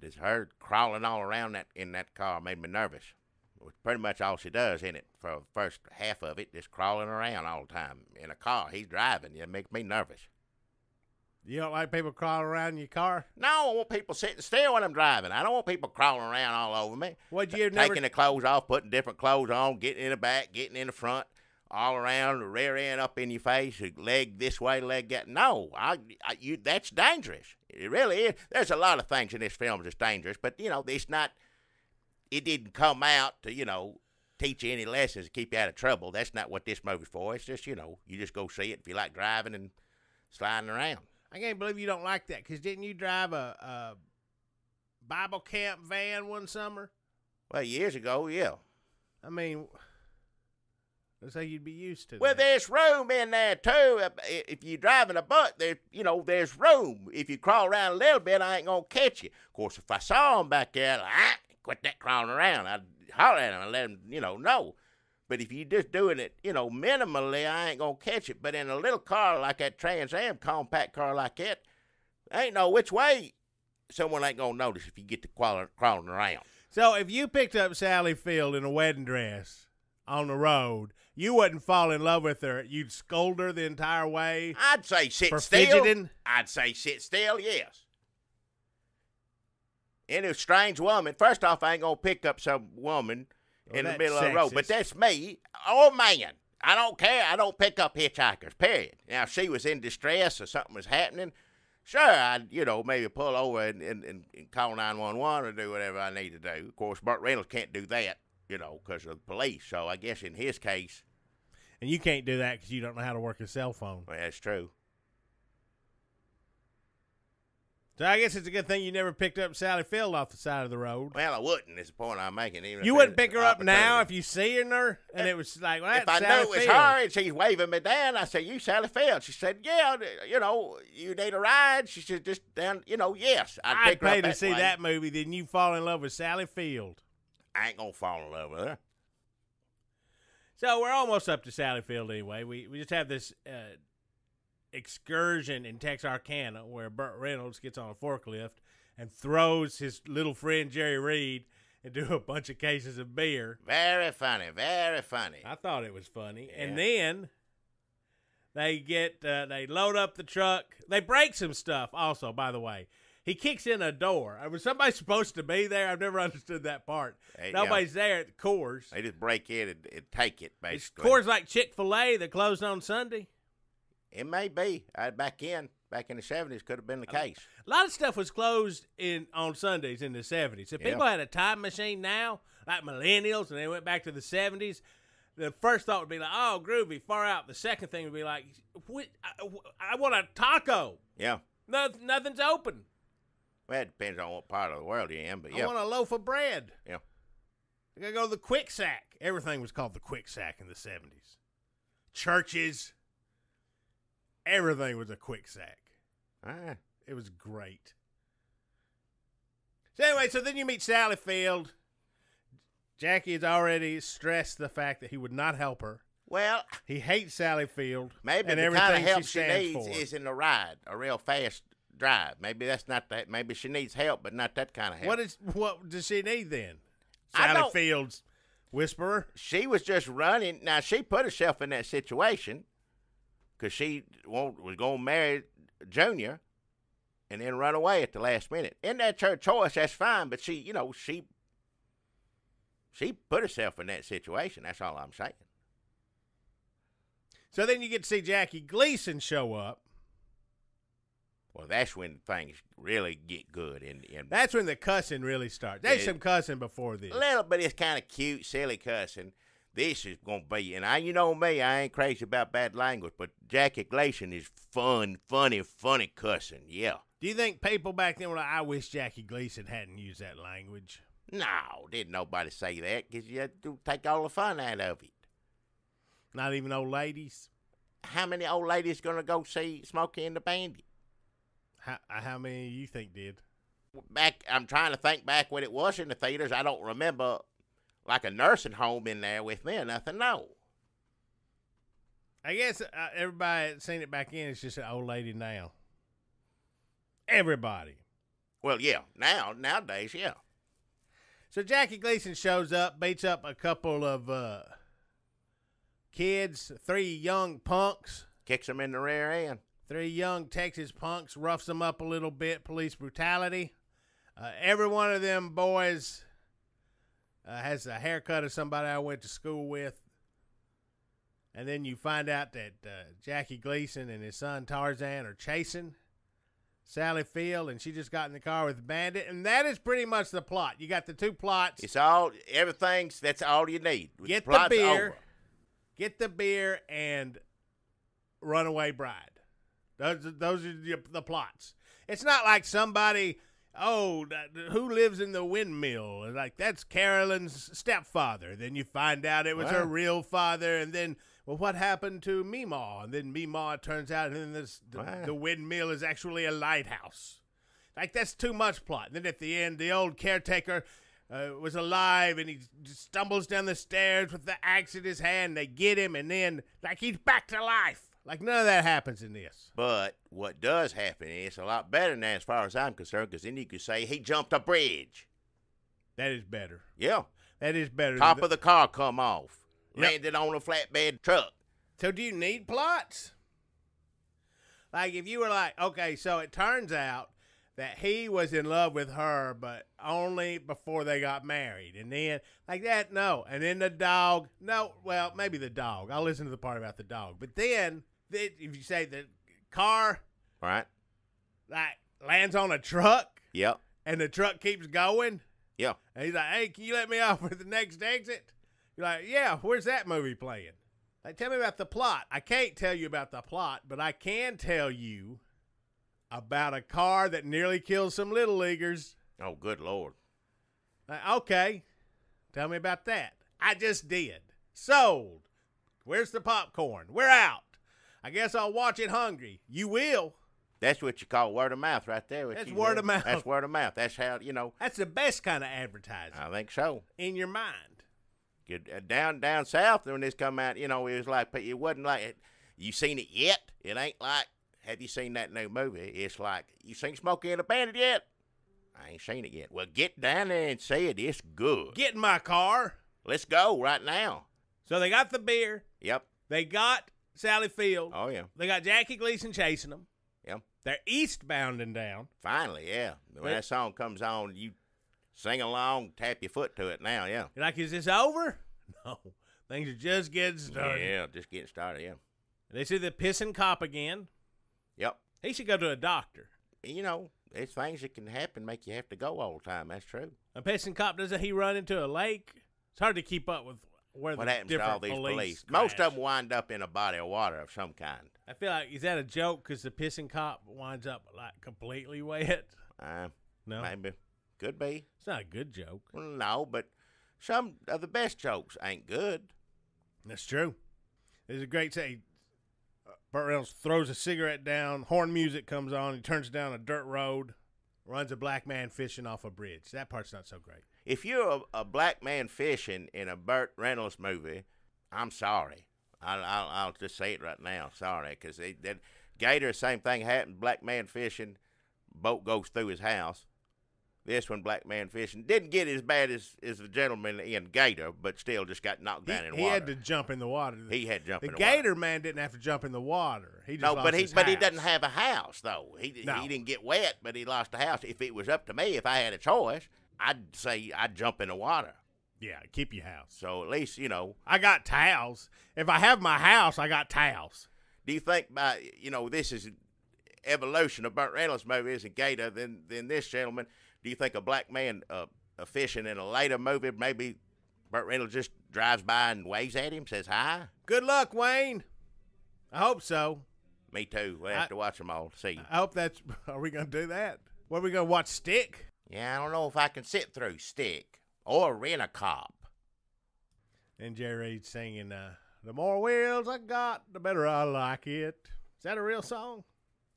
S2: just her crawling all around in that car made me nervous. It's pretty much all she does in it for the first half of it, just crawling around all the time in a car. He's driving. It makes me nervous.
S1: You don't like people crawling around in your car?
S2: No, I want people sitting still when I'm driving. I don't want people crawling around all over me. Taking the clothes off, putting different clothes on, getting in the back, getting in the front, all around, the rear end up in your face, leg this way, leg that. No, that's dangerous. It really is. There's a lot of things in this film that's dangerous, but, it's not, it didn't come out to, teach you any lessons to keep you out of trouble. That's not what this movie's for. It's just, you just go see it if you like driving and sliding around.
S1: I can't believe you don't like that, because didn't you drive a Bible camp van one summer?
S2: Well, years ago, yeah.
S1: I mean, let's say you'd be used to
S2: Well,
S1: that.
S2: there's room in there, too. If you're driving a buck, there's room. If you crawl around a little bit, I ain't going to catch you. Of course, if I saw him back there, quit that crawling around. I'd holler at him and let him, know. But if you're just doing it, minimally, I ain't going to catch it. But in a little car like that Trans Am, compact car like that, ain't no which way someone ain't going to notice if you get to crawling around.
S1: So if you picked up Sally Field in a wedding dress on the road, you wouldn't fall in love with her. You'd scold her the entire way.
S2: I'd say sit
S1: for
S2: still.
S1: Fidgeting?
S2: I'd say sit still, yes. Any strange woman, first off, I ain't going to pick up some woman in the middle of the road. But that's me. Oh, man. I don't care. I don't pick up hitchhikers, period. Now, if she was in distress or something was happening, sure, I'd, maybe pull over and call 911 or do whatever I need to do. Of course, Burt Reynolds can't do that, because of the police. So I guess in his case.
S1: And you can't do that because you don't know how to work a cell phone.
S2: Well, that's true.
S1: So I guess it's a good thing you never picked up Sally Field off the side of the road.
S2: Well, I wouldn't. Is the point I'm making. Even
S1: You
S2: if
S1: wouldn't
S2: there's
S1: pick her up now
S2: opportunity.
S1: if you seen her, and it was like, well,
S2: If I
S1: that's
S2: knew
S1: Sally
S2: it was
S1: Field.
S2: her and she's waving me down, I said, "You Sally Field?" She said, "Yeah, you know, you need a ride." She said, "Just down, you know, yes."
S1: I'd
S2: pick her up
S1: pay to
S2: that
S1: see
S2: way.
S1: that movie than you fall in love with Sally Field.
S2: I ain't gonna fall in love with her.
S1: So we're almost up to Sally Field anyway. We just have this excursion in Texarkana where Burt Reynolds gets on a forklift and throws his little friend Jerry Reed into a bunch of cases of beer.
S2: Very funny, very funny.
S1: I thought it was funny.
S2: Yeah.
S1: And then they load up the truck. They break some stuff also, by the way. He kicks in a door. Was somebody supposed to be there? I've never understood that part.
S2: Hey,
S1: Nobody's there at the Coors.
S2: They just break in and take it,
S1: Is
S2: basically.
S1: Coors like Chick-fil-A that closed on Sunday?
S2: It may be. Back in the 70s could have been the case.
S1: A lot of stuff was closed on Sundays in the 70s. If
S2: Yeah.
S1: people had a time machine now, like millennials, and they went back to the 70s, the first thought would be like, oh, groovy, far out. The second thing would be like, I want a taco.
S2: Yeah.
S1: Nothing's open.
S2: Well, it depends on what part of the world you're in, but yeah.
S1: I want a loaf of bread.
S2: Yeah.
S1: I gotta go to the Quick Sack. Everything was called the Quick Sack in the 70s. Churches. Everything was a Quick Sack.
S2: Ah.
S1: It was great. So anyway, so then you meet Sally Field. Jackie has already stressed the fact that he would not help her.
S2: Well,
S1: He hates Sally Field.
S2: maybe
S1: and
S2: the
S1: everything
S2: kind of help she
S1: stands
S2: needs
S1: for.
S2: is in the ride, a real fast drive. Maybe that's not that. Maybe she needs help, but not that kind of help.
S1: What does she need then?
S2: I
S1: Sally
S2: don't-
S1: Field's whisperer.
S2: She was just running. Now, she put herself in that situation because she was going to marry Junior and then run away at the last minute. And that's her choice. That's fine. But she put herself in that situation. That's all I'm saying.
S1: So then you get to see Jackie Gleason show up.
S2: Well, that's when things really get good. And
S1: That's when the cussing really starts. There's
S2: Yeah.
S1: some cussing before this.
S2: a little bit is kind of cute, silly cussing. This is going to be, and you know me, I ain't crazy about bad language, but Jackie Gleason is funny cussing, yeah.
S1: Do you think people back then were like, I wish Jackie Gleason hadn't used that language?
S2: No, didn't nobody say that because you had to take all the fun out of it.
S1: Not even old ladies?
S2: How many old ladies going to go see Smokey and the Bandit?
S1: How many you think did?
S2: I'm trying to think back when it was in the theaters. I don't remember like a nursing home in there with me or nothing, no.
S1: I guess everybody that's seen it back in is just an old lady now. Everybody.
S2: Well, yeah, nowadays, yeah.
S1: So Jackie Gleason shows up, beats up a couple of kids, 3 young punks.
S2: Kicks them in the rear end.
S1: 3 young Texas punks, roughs them up a little bit, police brutality. Every one of them boys has a haircut of somebody I went to school with. And then you find out that Jackie Gleason and his son Tarzan are chasing Sally Field, and she just got in the car with Bandit. And that is pretty much the plot. You got the 2 plots.
S2: That's all you need.
S1: Get the
S2: Plot's
S1: beer.
S2: over.
S1: Get the beer and runaway bride. Those are the plots. It's not like somebody, who lives in the windmill? Like, that's Carolyn's stepfather. Then you find out it was her real father. And then, well, what happened to Meemaw? And then Meemaw turns out, and then the windmill is actually a lighthouse. Like, that's too much plot. And then at the end, the old caretaker was alive, and he stumbles down the stairs with the axe in his hand. They get him, and then, like, he's back to life. Like, none of that happens in this.
S2: But what does happen is a lot better than that as far as I'm concerned, because then you could say he jumped a bridge.
S1: That is better.
S2: Yeah.
S1: That is better.
S2: Top of the car come off.
S1: Yep.
S2: Landed on a flatbed truck.
S1: So do you need plots? Like, if you were like, okay, so it turns out that he was in love with her, but only before they got married. And then, like that, no. And then the dog, no, well, maybe the dog. I'll listen to the part about the dog. But then, if you say the car,
S2: Right.
S1: like, lands on a truck,
S2: Yep.
S1: and the truck keeps going,
S2: Yeah.
S1: and he's like, hey, can you let me off at the next exit? You're like, yeah, where's that movie playing? Like, tell me about the plot. I can't tell you about the plot, but I can tell you about a car that nearly killed some little leaguers.
S2: Oh, good Lord.
S1: Okay, tell me about that. I just did. Sold. Where's the popcorn? We're out. I guess I'll watch it hungry. You will.
S2: That's what you call word of mouth right there.
S1: That's word of mouth.
S2: That's word of mouth. That's how,
S1: That's the best kind of advertising.
S2: I think so.
S1: In your mind.
S2: Down south when this come out, it was like, it wasn't like, you seen it yet? It ain't like, have you seen that new movie? It's like, you seen Smokey and the Bandit yet? I ain't seen it yet. Well, get down there and see it. It's good.
S1: Get in my car.
S2: Let's go right now.
S1: So they got the beer.
S2: Yep.
S1: They got Sally Field.
S2: Oh, yeah.
S1: They got Jackie Gleason chasing them.
S2: Yep.
S1: They're eastbound and down.
S2: Finally, yeah. When that song comes on, you sing along, tap your foot to it now, yeah.
S1: You're like, is this over? No. Things are just getting started.
S2: Yeah, just getting started, yeah.
S1: They see the pissing cop again.
S2: Yep.
S1: He should go to a doctor.
S2: There's things that can happen make you have to go all the time. That's true.
S1: A pissing cop, doesn't he run into a lake? It's hard to keep up with where
S2: what
S1: the
S2: happens to
S1: different
S2: all these police.
S1: crash.
S2: Most of them wind up in a body of water of some kind.
S1: I feel like, is that a joke because the pissing cop winds up like completely wet? No.
S2: Maybe. Could be.
S1: It's not a good joke.
S2: Well, no, but some of the best jokes ain't good.
S1: That's true. There's a great say. Burt Reynolds throws a cigarette down. Horn music comes on. He turns down a dirt road. Runs a black man fishing off a bridge. That part's not so great.
S2: If you're a black man fishing in a Burt Reynolds movie, I'm sorry. I'll just say it right now. Sorry, because that Gator, same thing happened. Black man fishing, boat goes through his house. This one, black man fishing, didn't get as bad as the gentleman in Gator, but still just got knocked down in water.
S1: He had to jump in the water.
S2: He had to jump in the
S1: water. The Gator
S2: water.
S1: man didn't have to jump in the water. He just
S2: no,
S1: lost
S2: but
S1: his
S2: he
S1: house.
S2: doesn't have a house though. He didn't get wet, but he lost a house. If it was up to me, if I had a choice, I'd say I'd jump in the water.
S1: Yeah, keep your house.
S2: So at least
S1: I got towels. If I have my house, I got towels.
S2: Do you think by this is evolution of Burt Reynolds movies and Gator than this gentleman? Do you think a black man fishing in a later movie, maybe Burt Reynolds just drives by and waves at him, says hi?
S1: Good luck, Wayne. I hope so.
S2: Me too. We'll have to watch them all to see.
S1: I hope that's. Are we going to do that? What, are we going to watch Stick?
S2: Yeah, I don't know if I can sit through Stick or Rent a Cop.
S1: And Jerry Reed singing, the more wheels I got, the better I like it. Is that a real song?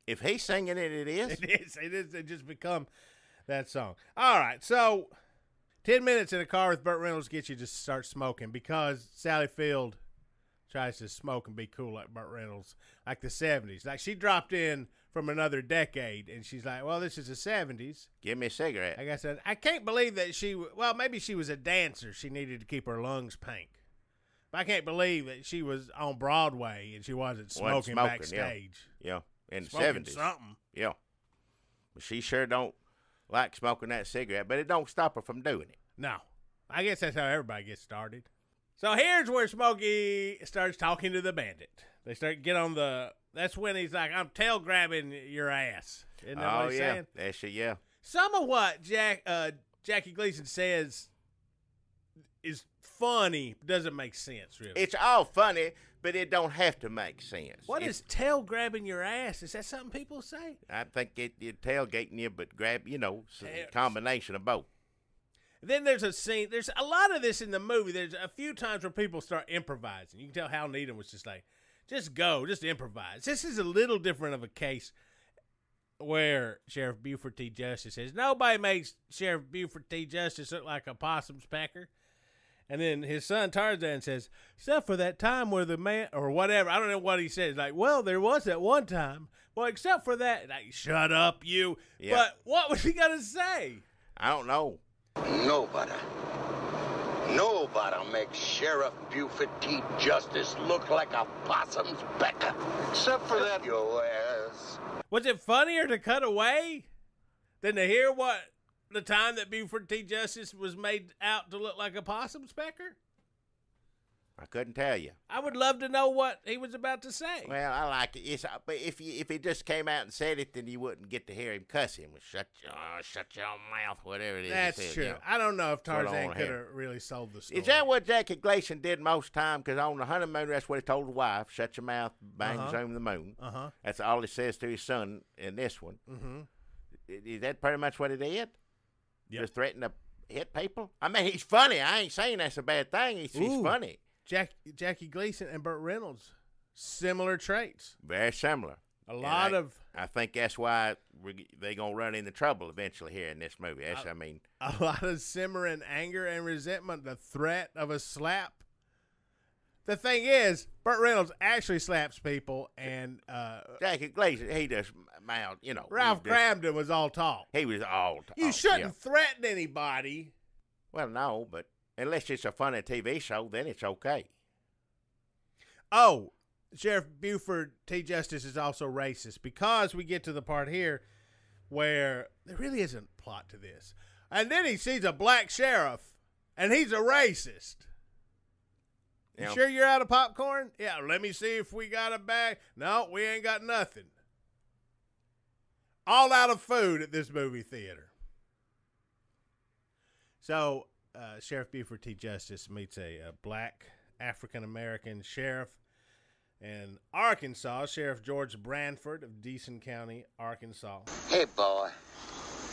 S2: If he's singing it, it is.
S1: It is. It is. It just become that song. All right, so 10 minutes in a car with Burt Reynolds gets you to start smoking because Sally Field tries to smoke and be cool like Burt Reynolds, like the 70s. Like she dropped in from another decade, and she's like, well, this is the 70s.
S2: Give me a cigarette.
S1: Like I said, I can't believe that maybe she was a dancer. She needed to keep her lungs pink. But I can't believe that she was on Broadway and she wasn't smoking backstage.
S2: Yeah, in the
S1: smoking
S2: 70s.
S1: Something.
S2: Yeah. But she sure don't like smoking that cigarette, but it don't stop her from doing it.
S1: No. I guess that's how everybody gets started. So here's where Smokey starts talking to the bandit. They get on that's when he's like, I'm tail grabbing your ass. Isn't that what he's saying?
S2: Yeah.
S1: Some of what Jackie Gleason says is funny, doesn't make sense, really.
S2: It's all funny, but it don't have to make sense.
S1: What is tail grabbing your ass? Is that something people say?
S2: I think it's tailgating you, but grab, it's a combination of both.
S1: Then there's a scene. There's a lot of this in the movie. There's a few times where people start improvising. You can tell Hal Needham was just like, just go, just improvise. This is a little different of a case where Sheriff Buford T. Justice says, nobody makes Sheriff Buford T. Justice look like a possum's pecker. And then his son Tarzan says, except for that time where the man, or whatever, I don't know what he says. Like, well, there was that one time. Well, except for that. Like, shut up, you.
S2: Yeah.
S1: But what was he going to say?
S2: I don't know.
S5: Nobody makes Sheriff Buford T. Justice look like a possum's pecker. Except for that your ass.
S1: Was it funnier to cut away than to hear what the time that Buford T. Justice was made out to look like a possum's pecker?
S2: I couldn't tell you.
S1: I would love to know what he was about to say.
S2: Well, I like it. But if he just came out and said it, then you wouldn't get to hear him cuss him. Shut your mouth, whatever it is.
S1: That's true.
S2: You know.
S1: I don't know if Tarzan could have really sold the story.
S2: Is that what Jackie Gleason did most of the time? Because on the honeymoon, that's what he told his wife: "Shut your mouth, bang, zoom the moon." That's all he says to his son in this one. Is that pretty much what he did?
S1: Yep.
S2: Just threaten to hit people? I mean, he's funny. I ain't saying that's a bad thing. He's funny.
S1: Jackie Gleason and Burt Reynolds, similar traits.
S2: Very similar. I think that's why they're going to run into trouble eventually here in this movie.
S1: A lot of simmering anger and resentment, the threat of a slap. The thing is, Burt Reynolds actually slaps people, and
S2: Jackie Gleason, he just mouth,
S1: Ralph Cramden was all talk.
S2: He was all talk.
S1: You shouldn't threaten anybody.
S2: Well, no, but unless it's a funny TV show, then it's okay.
S1: Oh, Sheriff Buford T. Justice is also racist, because we get to the part here where there really isn't a plot to this. And then he sees a black sheriff, and he's a racist. You sure you're out of popcorn? Yeah, let me see if we got a bag. No, we ain't got nothing. All out of food at this movie theater. So, Sheriff Buford T. Justice meets a black African-American sheriff in Arkansas, Sheriff George Branford of Gleason County, Arkansas.
S5: Hey, boy,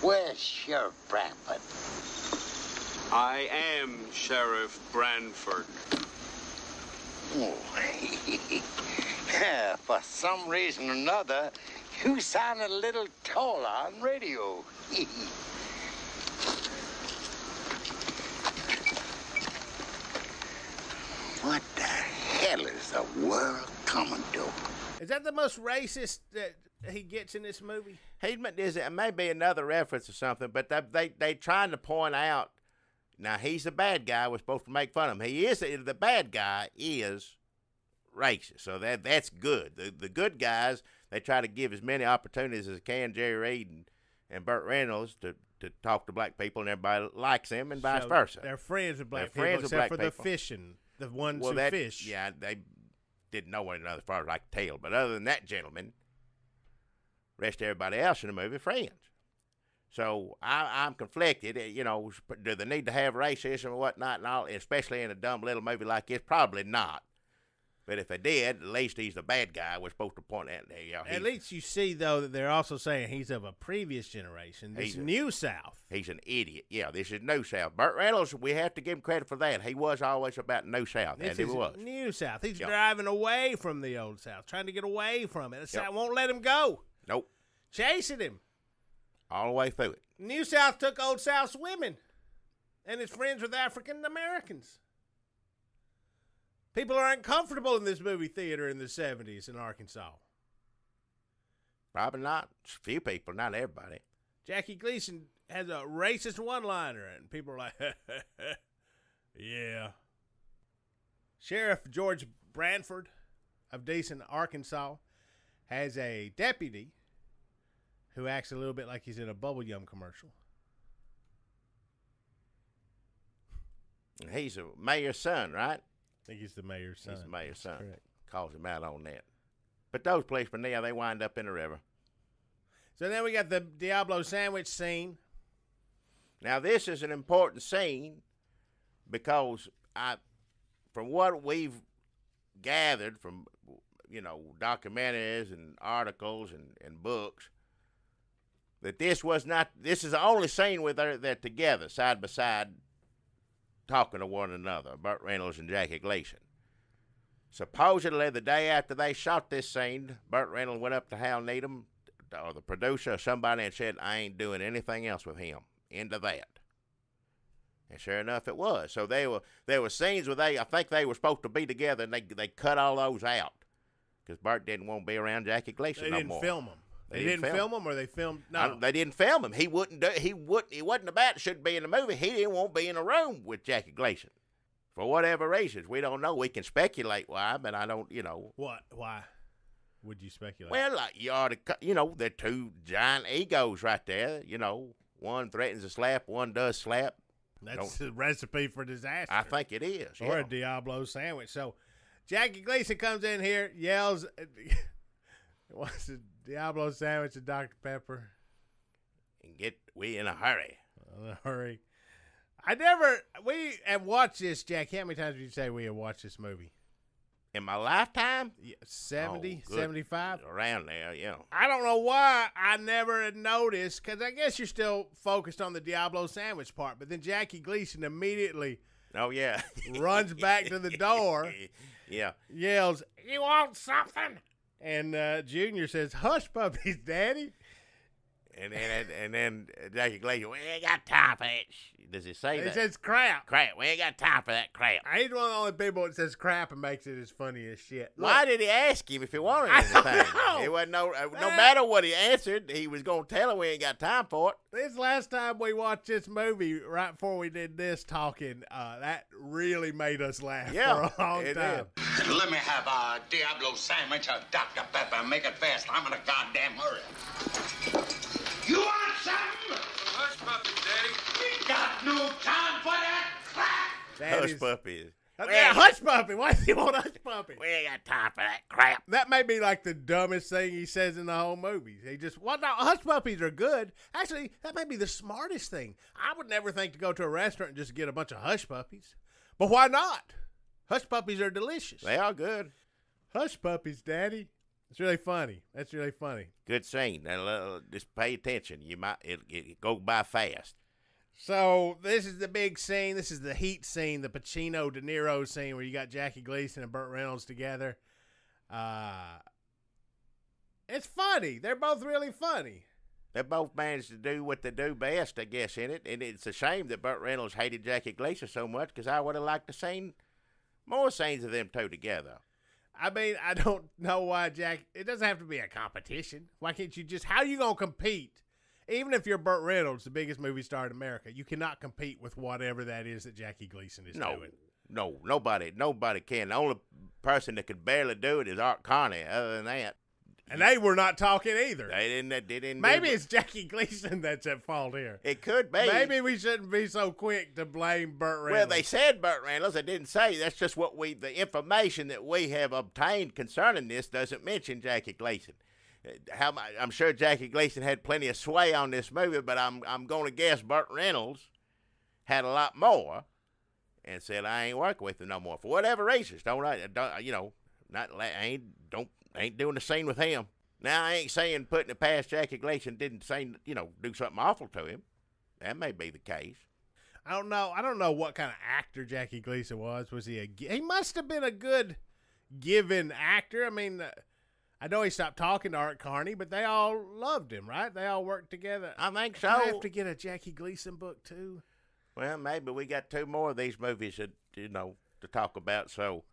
S5: where's Sheriff Branford?
S8: I am Sheriff Branford.
S5: Oh, yeah, for some reason or another, you sounded a little taller on radio. What the hell is the world coming to?
S1: Is that the most racist that he gets in this movie?
S2: It may be another reference or something, but they trying to point out, now he's the bad guy. We're supposed to make fun of him. The bad guy is racist, so that's good. The good guys, they try to give as many opportunities as they can. Jerry Reed and Burt Reynolds to talk to black people, and everybody likes them, and vice versa.
S1: They're friends with black people, except for the fishing, the ones who fish.
S2: Yeah, they didn't know one another as far as I could tell. But other than that gentleman, rest of everybody else in the movie, friends. So I'm conflicted. Do they need to have racism and whatnot and all, especially in a dumb little movie like this? Probably not. But if they did, at least he's the bad guy. We're supposed to point out there.
S1: At least you see, though, that they're also saying he's of a previous generation. This New South.
S2: He's an idiot. Yeah, this is New South. Burt Reynolds, we have to give him credit for that. He was always about New South.
S1: This is New South. He's driving away from the Old South, trying to get away from it. The South won't let him go.
S2: Nope.
S1: Chasing him.
S2: All the way through it.
S1: New South took Old South's women and is friends with African Americans. People are uncomfortable in this movie theater in the 70s in Arkansas.
S2: Probably not. Just a few people, not everybody.
S1: Jackie Gleason has a racist one-liner, and people are like, yeah. Sheriff George Branford of Gleason, Arkansas, has a deputy who acts a little bit like he's in a Bubble Yum commercial.
S2: He's a mayor's son, right?
S1: I think he's the mayor's son.
S2: He's the mayor's son.
S1: Correct.
S2: Calls him out on that. But those policemen, they wind up in the river.
S1: So then we got the Diablo Sandwich scene.
S2: Now, this is an important scene because from what we've gathered from, documentaries and articles and books, that this is the only scene where they're together, side by side, talking to one another, Burt Reynolds and Jackie Gleason. Supposedly, the day after they shot this scene, Burt Reynolds went up to Hal Needham, or the producer or somebody, and said, I ain't doing anything else with him. End of that. And sure enough, it was. So there were scenes where I think they were supposed to be together, and they cut all those out because Burt didn't want to be around Jackie Gleason no more.
S1: They didn't film them. They didn't film him, or they filmed? No,
S2: they didn't film him. He wouldn't. He wasn't about should be in the movie. He didn't want to be in a room with Jackie Gleason for whatever reasons. We don't know. We can speculate why, but I don't.
S1: What? Why would you speculate?
S2: Well, like you ought to. They're two giant egos right there. One threatens to slap, one does slap.
S1: That's the recipe for disaster.
S2: I think it is.
S1: Or a Diablo sandwich. So Jackie Gleason comes in here, yells, what's the Diablo sandwich and Dr. Pepper?
S2: And we in a hurry.
S1: In a hurry. We have watched this, Jackie. How many times did you say we have watched this movie?
S2: In my lifetime?
S1: Yeah, 70, 75?
S2: Around there, yeah.
S1: I don't know why I never had noticed, because I guess you're still focused on the Diablo sandwich part, but then Jackie Gleason immediately runs back to the door, yells, "You want something?" And Junior says, "Hush puppies, Daddy."
S2: And then Jackie Gleason, "We ain't got time for that." Does he say that?
S1: He says crap.
S2: Crap. We ain't got time for that crap.
S1: He's one of the only people that says crap and makes it as funny as shit.
S2: Why did he ask him if he wanted anything? It wasn't no matter what he answered, he was going to tell him we ain't got time for it.
S1: This last time we watched this movie, right before we did this talking, that really made us laugh for a long time.
S5: Did. Let me have a Diablo sandwich, a Dr. Pepper. Make it fast. I'm in a goddamn hurry. You want something?
S8: Hush puppy, Daddy.
S5: We got no time for that crap.
S2: Hush puppies.
S1: Yeah, hush puppy. Why does he want hush puppy?
S2: We ain't got time for that crap.
S1: That may be like the dumbest thing he says in the whole movie. He just, hush puppies are good. Actually, that may be the smartest thing. I would never think to go to a restaurant and just get a bunch of hush puppies. But why not? Hush puppies are delicious.
S2: They are good.
S1: Hush puppies, Daddy. It's really funny. That's really funny.
S2: Good scene. Just pay attention. It go by fast.
S1: So this is the big scene. This is the heat scene, the Pacino De Niro scene where you got Jackie Gleason and Burt Reynolds together. It's funny. They're both really funny.
S2: They both managed to do what they do best, I guess, in it. And it's a shame that Burt Reynolds hated Jackie Gleason so much because I would have liked to seen more scenes of them two together.
S1: I mean, I don't know why it doesn't have to be a competition. Why can't you just, how are you going to compete? Even if you're Burt Reynolds, the biggest movie star in America, you cannot compete with whatever that is that Jackie Gleason is doing.
S2: No, nobody can. The only person that could barely do it is Art Carney. Other than that.
S1: And they were not talking either.
S2: They didn't.
S1: Maybe it's Jackie Gleason that's at fault here.
S2: It could be.
S1: Maybe we shouldn't be so quick to blame Burt Reynolds.
S2: Well, they said Burt Reynolds. They didn't say. That's just what the information that we have obtained concerning this doesn't mention Jackie Gleason. I'm sure Jackie Gleason had plenty of sway on this movie, but I'm going to guess Burt Reynolds had a lot more and said, I ain't working with him no more for whatever reasons. Ain't doing the scene with him. Now, I ain't saying putting it past Jackie Gleason didn't say, do something awful to him. That may be the case.
S1: I don't know. I don't know what kind of actor Jackie Gleason was. Was he he must have been a good given actor. I mean, I know he stopped talking to Art Carney, but they all loved him, right? They all worked together.
S2: I think so.
S1: I have to get a Jackie Gleason book, too.
S2: Well, maybe we got two more of these movies to talk about, so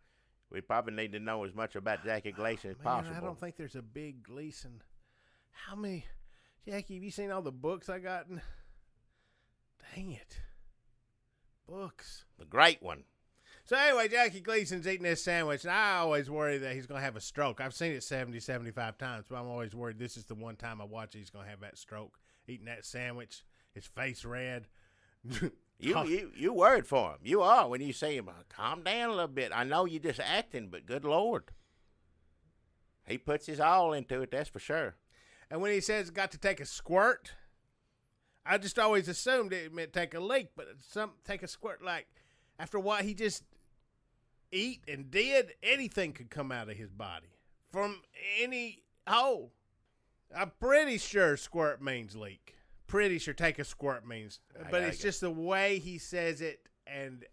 S2: we probably need to know as much about Jackie Gleason as possible.
S1: I don't think there's a big Gleason. How many? Jackie, have you seen all the books I gotten? Dang it. Books.
S2: The great one.
S1: So anyway, Jackie Gleason's eating this sandwich, and I always worry that he's going to have a stroke. I've seen it 70, 75 times, but I'm always worried this is the one time I watch it, he's going to have that stroke. Eating that sandwich, his face red.
S2: You worried for him. You are when you see him. Calm down a little bit. I know you're just acting, but good Lord. He puts his all into it, that's for sure.
S1: And when he says got to take a squirt, I just always assumed it meant take a leak, but take a squirt like after what he just eat and did, anything could come out of his body from any hole. I'm pretty sure squirt means leak. Pretty sure take a squirt means, but it's just the way he says it and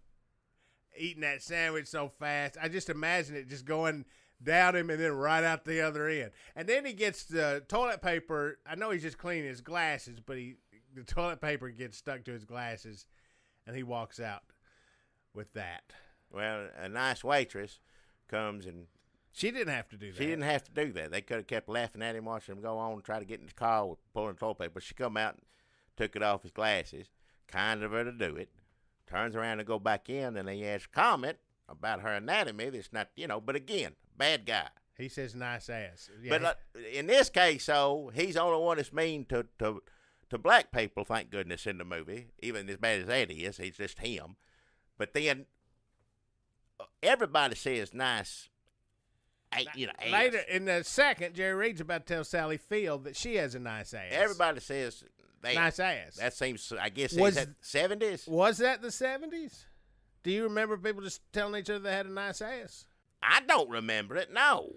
S1: eating that sandwich so fast. I just imagine it just going down him and then right out the other end. And then he gets the toilet paper. I know he's just cleaning his glasses, but the toilet paper gets stuck to his glasses and he walks out with that.
S2: Well, a nice waitress comes and
S1: she didn't have to do that.
S2: She didn't have to do that. They could have kept laughing at him, watching him go on and try to get in his car with pulling toilet paper. She come out and took it off his glasses. Kind of her to do it. Turns around to go back in, and he asks comment about her anatomy. That's not, but again, bad guy.
S1: He says nice ass. Yeah.
S2: But in this case, he's the only one that's mean to to black people, thank goodness, in the movie, even as bad as that is, he's just him. But then everybody says nice, ass.
S1: Later in the second, Jerry Reed's about to tell Sally Field that she has a nice ass.
S2: Everybody says
S1: nice ass.
S2: That seems, I guess, is that 70s?
S1: Was that the 70s? Do you remember people just telling each other they had a nice ass?
S2: I don't remember it, no.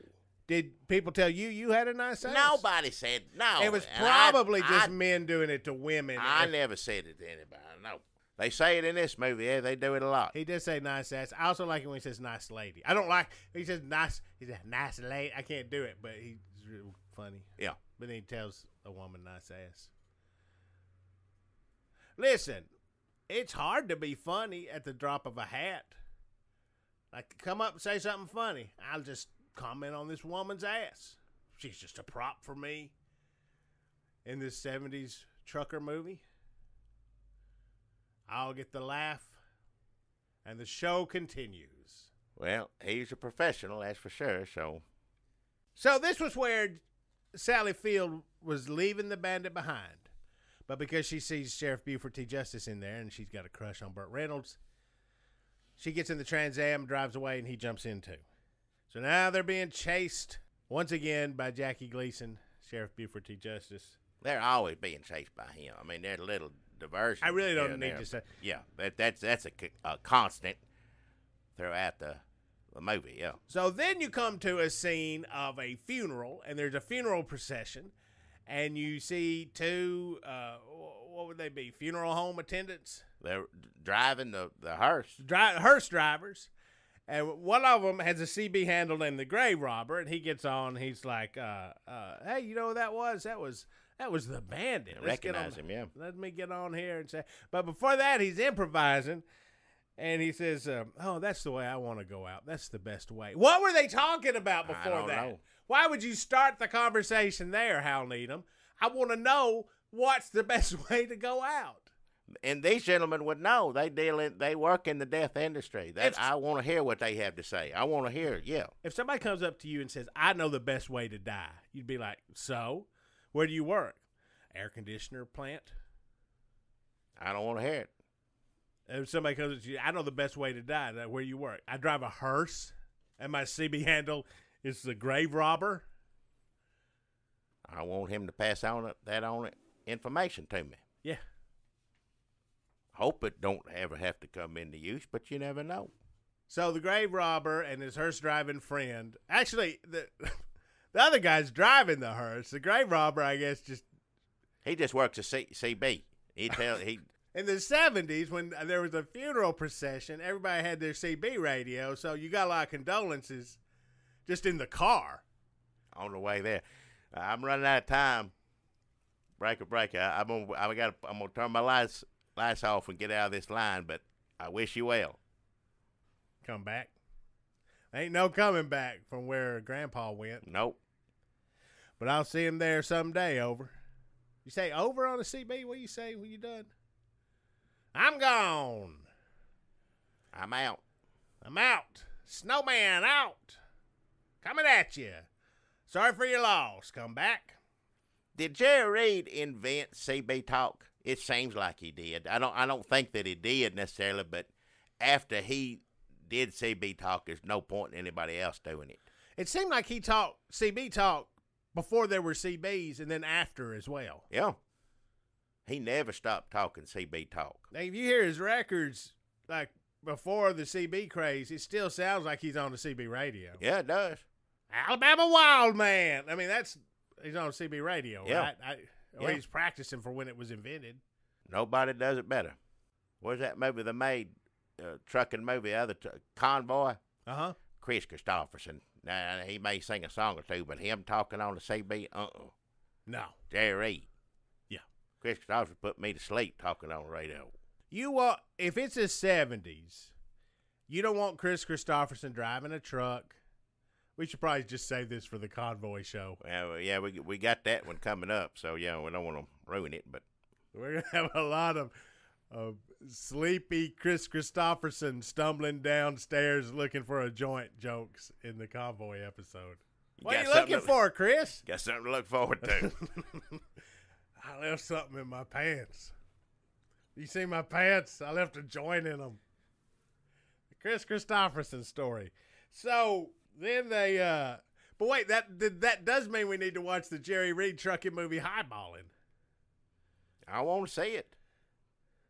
S1: Did people tell you had a nice ass?
S2: Nobody said no.
S1: It was probably just men doing it to women.
S2: I never said it to anybody, no. They say it in this movie. Yeah, they do it a lot.
S1: He did say nice ass. I also like it when he says nice lady. I don't like, he says nice, he says nice lady. I can't do it, but he's real funny.
S2: Yeah.
S1: But then he tells a woman nice ass. Listen, it's hard to be funny at the drop of a hat. Like, come up and say something funny. I'll just comment on this woman's ass. She's just a prop for me in this 70s trucker movie. I'll get the laugh, and the show continues.
S2: Well, he's a professional, that's for sure, so.
S1: So this was where Sally Field was leaving the Bandit behind. But because she sees Sheriff Buford T. Justice in there, and she's got a crush on Burt Reynolds, she gets in the Trans Am, drives away, and he jumps in too. So now they're being chased once again by Jackie Gleason, Sheriff Buford T. Justice.
S2: They're always being chased by him. I mean, there's a little diversion.
S1: I really don't need to say.
S2: Yeah, that's a constant throughout the movie, yeah.
S1: So then you come to a scene of a funeral, and there's a funeral procession, and you see two, what would they be, funeral home attendants?
S2: They're driving the hearse.
S1: Hearse drivers. And one of them has a CB handle named the Grave Robber, and he gets on. He's like, "Hey, you know who that was? That was the Bandit."
S2: Recognize him, yeah.
S1: Let me get on here and say. But before that, he's improvising, and he says, "Oh, that's the way I want to go out. That's the best way." What were they talking about before
S2: I don't
S1: that?
S2: know.
S1: Why would you start the conversation there, Hal Needham? I want to know what's the best way to go out.
S2: And these gentlemen would know. They work in the death industry. I want to hear what they have to say. I want to hear it, yeah.
S1: If somebody comes up to you and says, "I know the best way to die," you'd be like, "So? Where do you work? Air conditioner plant?"
S2: I don't want to hear it.
S1: If somebody comes up to you, "I know the best way to die," where do you work? "I drive a hearse, and my CB handle is the Grave Robber."
S2: I want him to pass on that information to me.
S1: Yeah.
S2: Hope it don't ever have to come into use, but you never know.
S1: So the Grave Robber and his hearse driving friend, actually the other guy's driving the hearse. The Grave Robber, I guess,
S2: he just works a CB. He
S1: in the 70s when there was a funeral procession, everybody had their CB radio, so you got a lot of condolences just in the car
S2: on the way there. I'm running out of time. Breaker. I'm gonna turn my lights off and get out of this line, but I wish you well.
S1: Come back. Ain't no coming back from where Grandpa went.
S2: Nope.
S1: But I'll see him there someday, over. You say over on the CB? What do you say when you're done? I'm gone.
S2: I'm out.
S1: I'm out. Snowman out. Coming at you. Sorry for your loss. Come back.
S2: Did Jerry Reed invent CB talk? It seems like he did. I don't think that he did necessarily, but after he did CB talk, there's no point in anybody else doing it.
S1: It seemed like he talked CB talk before there were CBs and then after as well.
S2: Yeah. He never stopped talking CB talk.
S1: Now, if you hear his records, like before the CB craze, it still sounds like he's on the CB radio.
S2: Yeah, it does.
S1: Alabama Wild Man. I mean, he's on CB radio,
S2: yeah.
S1: Right? Or he's practicing for when it was invented.
S2: Nobody does it better. What's that movie they made? Trucking movie, Convoy?
S1: Uh-huh.
S2: Chris Christopherson. Now, he may sing a song or two, but him talking on the CB,
S1: No.
S2: Jerry Reed.
S1: Yeah.
S2: Chris Christopherson put me to sleep talking on the radio.
S1: If it's the 70s, you don't want Chris Christopherson driving a truck. We should probably just save this for the Convoy show.
S2: Yeah, we got that one coming up, so yeah, we don't want to ruin it, but
S1: we're gonna have a lot of sleepy Chris Christopherson stumbling downstairs looking for a joint jokes in the Convoy episode. What are you looking for, Chris?
S2: Got something to look forward to.
S1: I left something in my pants. You see my pants? I left a joint in them. The Chris Christopherson story. So then they, but wait, that does mean we need to watch the Jerry Reed trucking movie Highballing.
S2: I want to see it.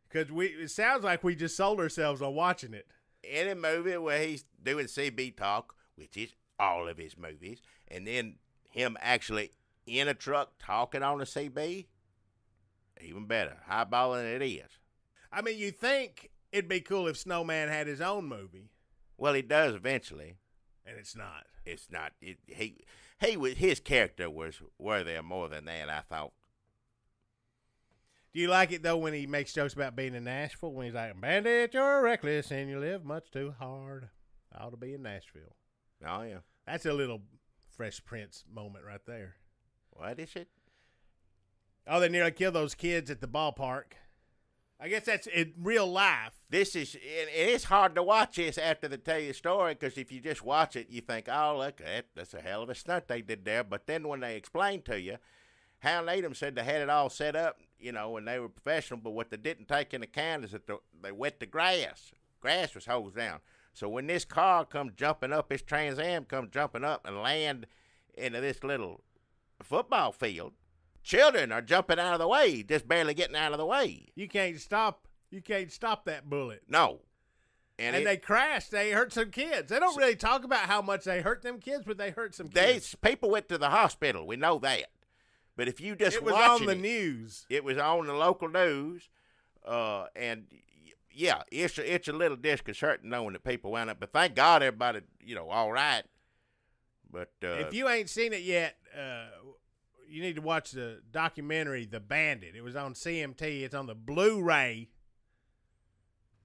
S1: Because it sounds like we just sold ourselves on watching it.
S2: Any movie where he's doing CB talk, which is all of his movies, and then him actually in a truck talking on a CB, even better. Highballing it is.
S1: I mean, you think it'd be cool if Snowman had his own movie.
S2: Well, he does eventually.
S1: And it's not.
S2: It's not. His character was worthy of more than that, I thought.
S1: Do you like it, though, when he makes jokes about being in Nashville? When he's like, Bandit, you're reckless and you live much too hard. I ought to be in Nashville.
S2: Oh, yeah.
S1: That's a little Fresh Prince moment right there.
S2: What is it?
S1: Oh, they nearly killed those kids at the ballpark. I guess that's in real life.
S2: This is, and it's hard to watch this after they tell you the story, because if you just watch it, you think, oh, look, that's a hell of a stunt they did there. But then when they explain to you, Hal Needham said they had it all set up, you know, and they were professional, but what they didn't take into account is that they wet the grass. Grass was hosed down. So when this car comes jumping up, this Trans Am comes jumping up and land into this little football field, children are jumping out of the way, just barely getting out of the way.
S1: You can't stop that bullet.
S2: No.
S1: And they crashed. They hurt some kids. They don't really talk about how much they hurt them kids, but they hurt some kids.
S2: People went to the hospital. We know that. But if you just watch it.
S1: It was on the news.
S2: It was on the local news. And, yeah, it's a little disconcerting knowing that people wound up. But thank God everybody, you know, all right. But
S1: if you ain't seen it yet, you need to watch the documentary, The Bandit. It was on CMT. It's on the Blu-ray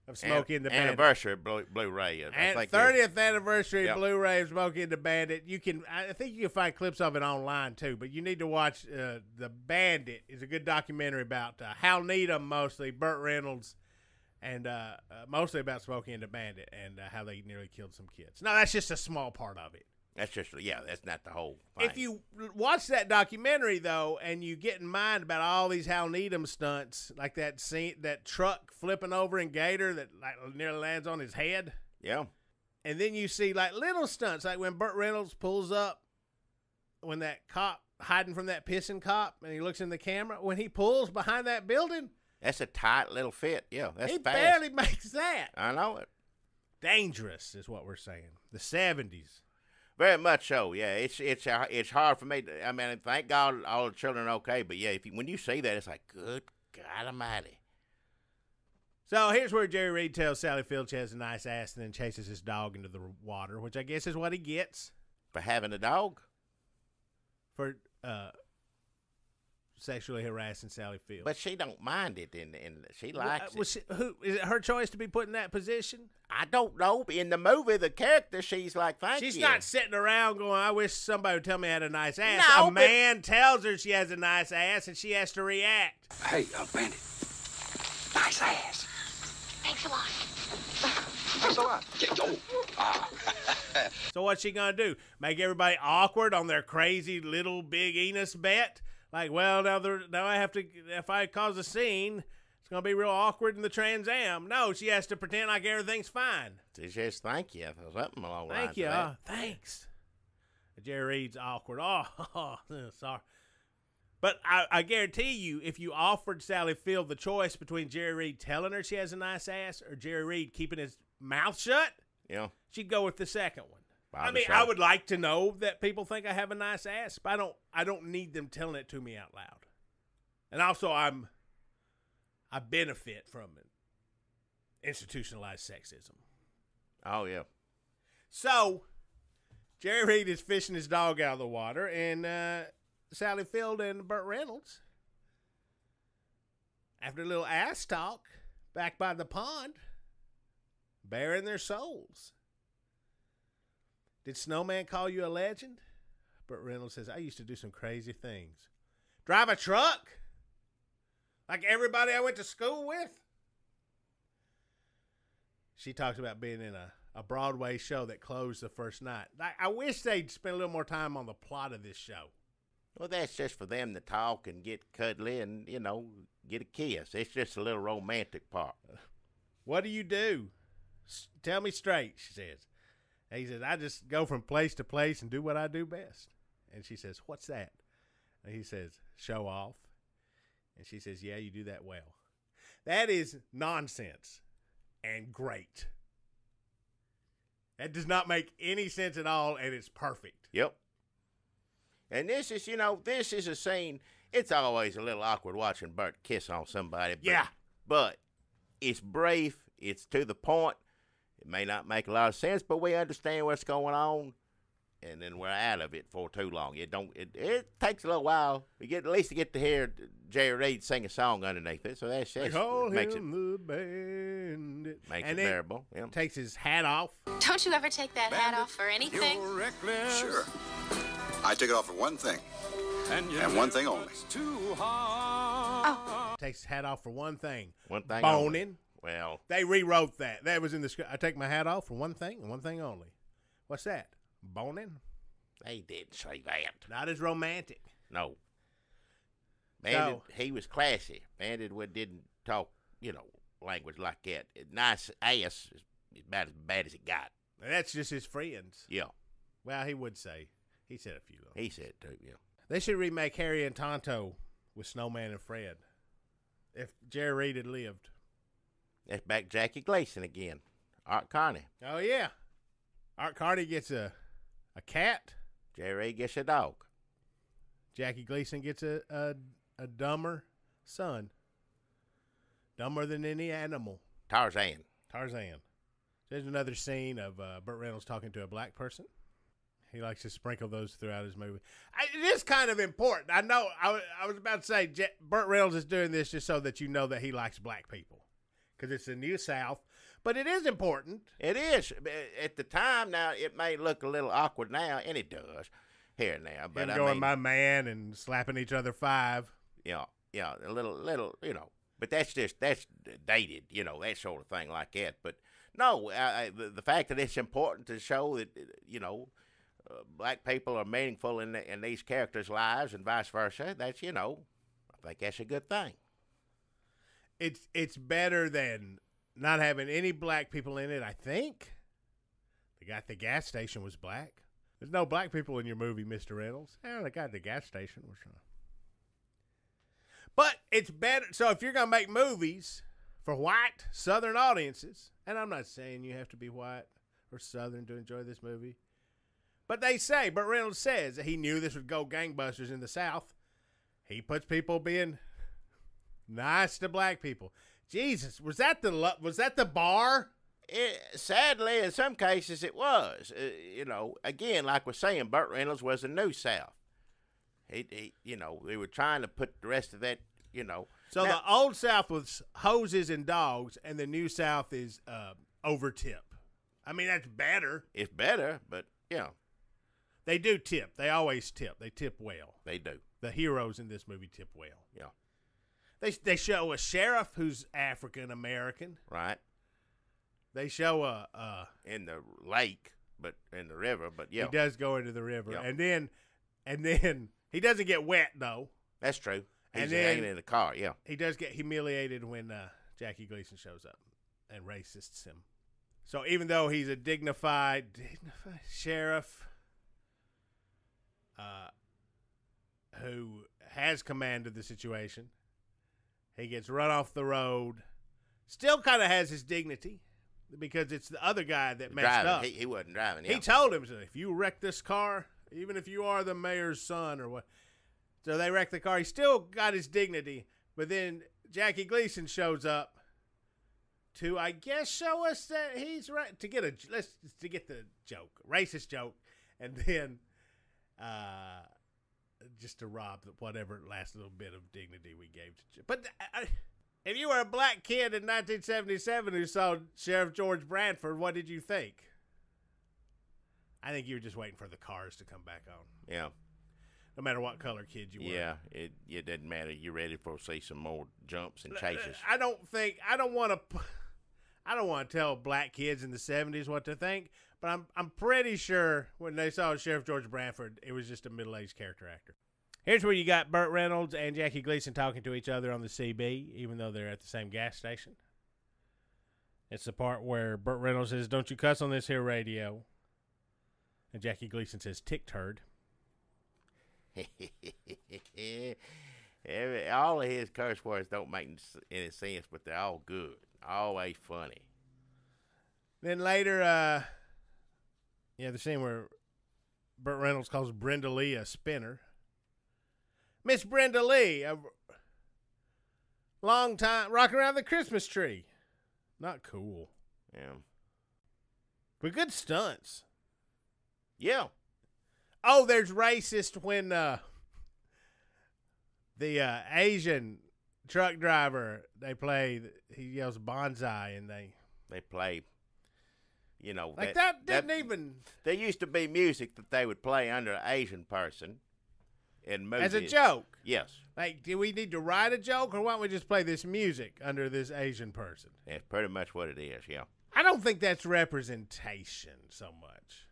S1: of Smokey and the Bandit.
S2: Anniversary Blu-ray.
S1: And 30th anniversary Blu-ray of Smokey and the Bandit. I think you can find clips of it online, too. But you need to watch The Bandit. It's a good documentary about Hal Needham, mostly, Burt Reynolds, and mostly about Smokey and the Bandit and how they nearly killed some kids. Now, that's just a small part of it.
S2: That's just, that's not the whole thing.
S1: If you watch that documentary, though, and you get in mind about all these Hal Needham stunts, like that scene, that truck flipping over in Gator that like nearly lands on his head.
S2: Yeah.
S1: And then you see like little stunts, like when Burt Reynolds pulls up, when that cop hiding from that pissing cop, and he looks in the camera, when he pulls behind that building.
S2: That's a tight little fit. Yeah, that's
S1: he
S2: fast.
S1: barely makes that.
S2: I know it.
S1: Dangerous is what we're saying. The 70s.
S2: Very much so, yeah. It's hard for me. I mean, thank God all the children are okay, but yeah, when you see that, it's like, good God Almighty.
S1: So here's where Jerry Reed tells Sally Field she has a nice ass and then chases his dog into the water, which I guess is what he gets
S2: for having a dog.
S1: For sexually harassing Sally Field.
S2: But she don't mind it, and she likes it.
S1: Is it her choice to be put in that position?
S2: I don't know. In the movie, the character, she's like, thank you.
S1: She's not sitting around going, I wish somebody would tell me I had a nice ass.
S2: No,
S1: a man tells her she has a nice ass, and she has to react.
S4: Hey, Bandit. Nice ass.
S9: Thanks a lot.
S4: Thanks a lot.
S1: So what's she going to do? Make everybody awkward on their crazy little big Enos bet? Like, well, now I have to, if I cause a scene, it's going to be real awkward in the Trans Am. No, she has to pretend like everything's fine.
S2: She says, thank you. Something along the lines
S1: Thank you.
S2: of that.
S1: Thanks. Jerry Reed's awkward. Oh, sorry. But I guarantee you, if you offered Sally Field the choice between Jerry Reed telling her she has a nice ass or Jerry Reed keeping his mouth shut, she'd go with the second one. I would like to know that people think I have a nice ass, but I don't need them telling it to me out loud. And also, I benefit from it. Institutionalized sexism.
S2: Oh, yeah.
S1: So, Jerry Reed is fishing his dog out of the water, and Sally Field and Burt Reynolds, after a little ass talk, back by the pond, bearing their souls. Did Snowman call you a legend? Burt Reynolds says, I used to do some crazy things. Drive a truck? Like everybody I went to school with? She talks about being in a Broadway show that closed the first night. I wish they'd spend a little more time on the plot of this show.
S2: Well, that's just for them to talk and get cuddly and, get a kiss. It's just a little romantic part.
S1: What do you do? Tell me straight, she says. And he says, I just go from place to place and do what I do best. And she says, what's that? And he says, show off. And she says, yeah, you do that well. That is nonsense and great. That does not make any sense at all, and it's perfect.
S2: Yep. And this is a scene, it's always a little awkward watching Burt kiss on somebody. But it's brief, it's to the point. It may not make a lot of sense, but we understand what's going on, and then we're out of it for too long. It takes a little while. At least to get to hear Jerry Reed sing a song underneath it, so that makes it
S1: the Bandit.
S2: Makes it bearable. Yeah.
S1: Takes his hat off.
S9: Don't you ever take that hat off for anything?
S6: Sure. I take it off for one thing, and one thing only.
S1: Takes his hat off for one thing.
S2: One thing
S1: boning.
S2: Only. Well,
S1: they rewrote that. That was in the script. I take my hat off for one thing and one thing only. What's that? Boning?
S2: They didn't say that.
S1: Not as romantic.
S2: No. Bandit, he was classy. Bandit didn't talk, language like that. Nice ass is about as bad as it got.
S1: That's just his friends.
S2: Yeah.
S1: Well, he would say. He said a few of them.
S2: He said it too, yeah.
S1: They should remake Harry and Tonto with Snowman and Fred. If Jerry Reed had lived.
S2: That's back Jackie Gleason again. Art Carney.
S1: Oh, yeah. Art Carney gets a cat.
S2: Jerry Reed gets a dog.
S1: Jackie Gleason gets a dumber son. Dumber than any animal.
S2: Tarzan.
S1: There's another scene of Burt Reynolds talking to a black person. He likes to sprinkle those throughout his movie. It is kind of important. I know. I was about to say Burt Reynolds is doing this just so that you know that he likes black people. Because it's the New South. But it is important.
S2: It is. At the time, now, it may look a little awkward now, and it does here and there. But
S1: him going, my man, and slapping each other 5.
S2: Yeah, a little, But that's dated, that sort of thing like that. But no, the fact that it's important to show that, black people are meaningful in these characters' lives and vice versa, that's, I think that's a good thing.
S1: It's better than not having any black people in it, I think. The gas station was black. There's no black people in your movie, Mr. Reynolds. The guy at the gas station was But it's better. So if you're going to make movies for white Southern audiences, and I'm not saying you have to be white or Southern to enjoy this movie, but Burt Reynolds says that he knew this would go gangbusters in the South. He puts people being nice to black people. Jesus, was that the bar?
S2: Sadly, in some cases it was. Again, like we're saying, Burt Reynolds was the New South. He we were trying to put the rest of that,
S1: So the old South was hoses and dogs, and the New South is over tip. I mean, that's better.
S2: It's better, but
S1: they do tip. They always tip. They tip well.
S2: They do.
S1: The heroes in this movie tip well.
S2: Yeah.
S1: They show a sheriff who's African American.
S2: Right.
S1: They show a
S2: in the lake, but in the river, but yeah.
S1: He does go into the river.
S2: Yeah.
S1: And then he doesn't get wet though.
S2: That's true. He's
S1: and then
S2: hanging in the car, yeah.
S1: He does get humiliated when Jackie Gleason shows up and racists him. So even though he's a dignified sheriff who has command of the situation, he gets run off the road. Still kind of has his dignity because it's the other guy that messed up.
S2: He wasn't driving. Yeah.
S1: He told him, if you wreck this car, even if you are the mayor's son or what. So they wreck the car. He still got his dignity, but then Jackie Gleason shows up to, I guess, show us that he's right to get the joke, racist joke, and then just to rob whatever last little bit of dignity we gave to. But if you were a black kid in 1977 who saw Sheriff George Bradford, what did you think? I think you were just waiting for the cars to come back on.
S2: Yeah.
S1: No matter what color kid you were.
S2: Yeah, it doesn't matter. You're ready for see some more jumps and chases.
S1: I don't want to tell black kids in the 70s what to think, but I'm pretty sure when they saw Sheriff George Bradford, it was just a middle-aged character actor. Here's where you got Burt Reynolds and Jackie Gleason talking to each other on the CB, even though they're at the same gas station. It's the part where Burt Reynolds says, "Don't you cuss on this here radio." And Jackie Gleason says, "Tick turd."
S2: All of his curse words don't make any sense, but they're all good. Always funny.
S1: Then later, the scene where Burt Reynolds calls Brenda Lee a spinner. Miss Brenda Lee, a long time rocking around the Christmas tree. Not cool.
S2: Yeah.
S1: But good stunts.
S2: Yeah.
S1: Oh, there's racist when the Asian truck driver, he yells bonsai, and they
S2: play,
S1: like that didn't even.
S2: There used to be music that they would play under an Asian person in movies.
S1: As a joke.
S2: Yes.
S1: Like, do we need to write a joke, or why don't we just play this music under this Asian person?
S2: That's pretty much what it is, yeah.
S1: I don't think that's representation so much.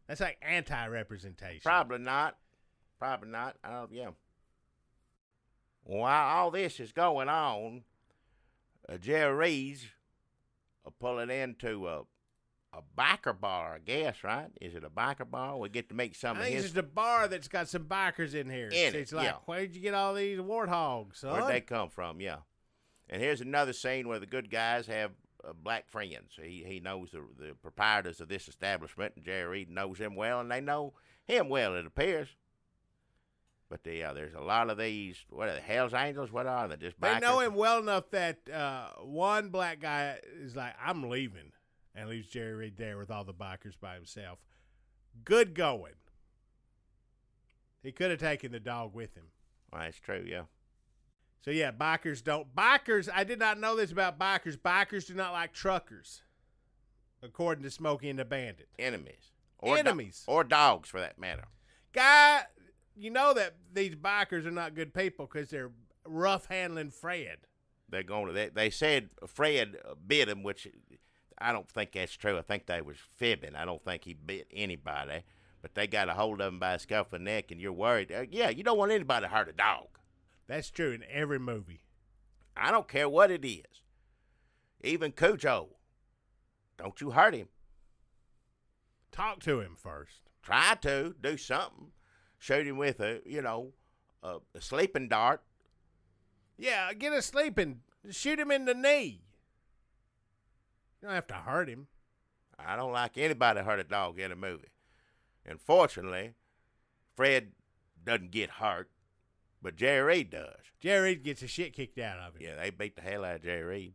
S1: That's like anti-representation.
S2: Probably not. Yeah. While all this is going on, Jerry Reed's pulling into a biker bar, I guess, right? Is it a biker bar? We get to meet some of his...
S1: I think it's just a bar that's got some bikers in here. It's like, where'd you get all these warthogs, son?
S2: Where'd they come from, yeah. And here's another scene where the good guys have black friends. He knows the proprietors of this establishment, and Jerry Reed knows them well, and they know him well, it appears. But there's a lot of these, what are they, Hell's Angels? What are they, just bikers?
S1: They know him well enough that one black guy is like, "I'm leaving," and leaves Jerry Reed there with all the bikers by himself. Good going. He could have taken the dog with him.
S2: Well, that's true, yeah.
S1: So, yeah, bikers, I did not know this about bikers. Bikers do not like truckers, according to Smokey and the Bandit.
S2: Enemies.
S1: Or
S2: dogs, for that matter.
S1: Guy, you know that these bikers are not good people because they're rough-handling Fred.
S2: They said Fred bit him, which I don't think that's true. I think they was fibbing. I don't think he bit anybody. But they got a hold of him by the scruff of the neck, and you're worried. You don't want anybody to hurt a dog.
S1: That's true in every movie.
S2: I don't care what it is. Even Cujo. Don't you hurt him.
S1: Talk to him first.
S2: Try to. Do something. Shoot him with a sleeping dart.
S1: Yeah, get a sleeping. Shoot him in the knee. You don't have to hurt him.
S2: I don't like anybody to hurt a dog in a movie. And fortunately, Fred doesn't get hurt. But Jerry Reed does.
S1: Jerry Reed gets the shit kicked out of him.
S2: Yeah, they beat the hell out of Jerry Reed.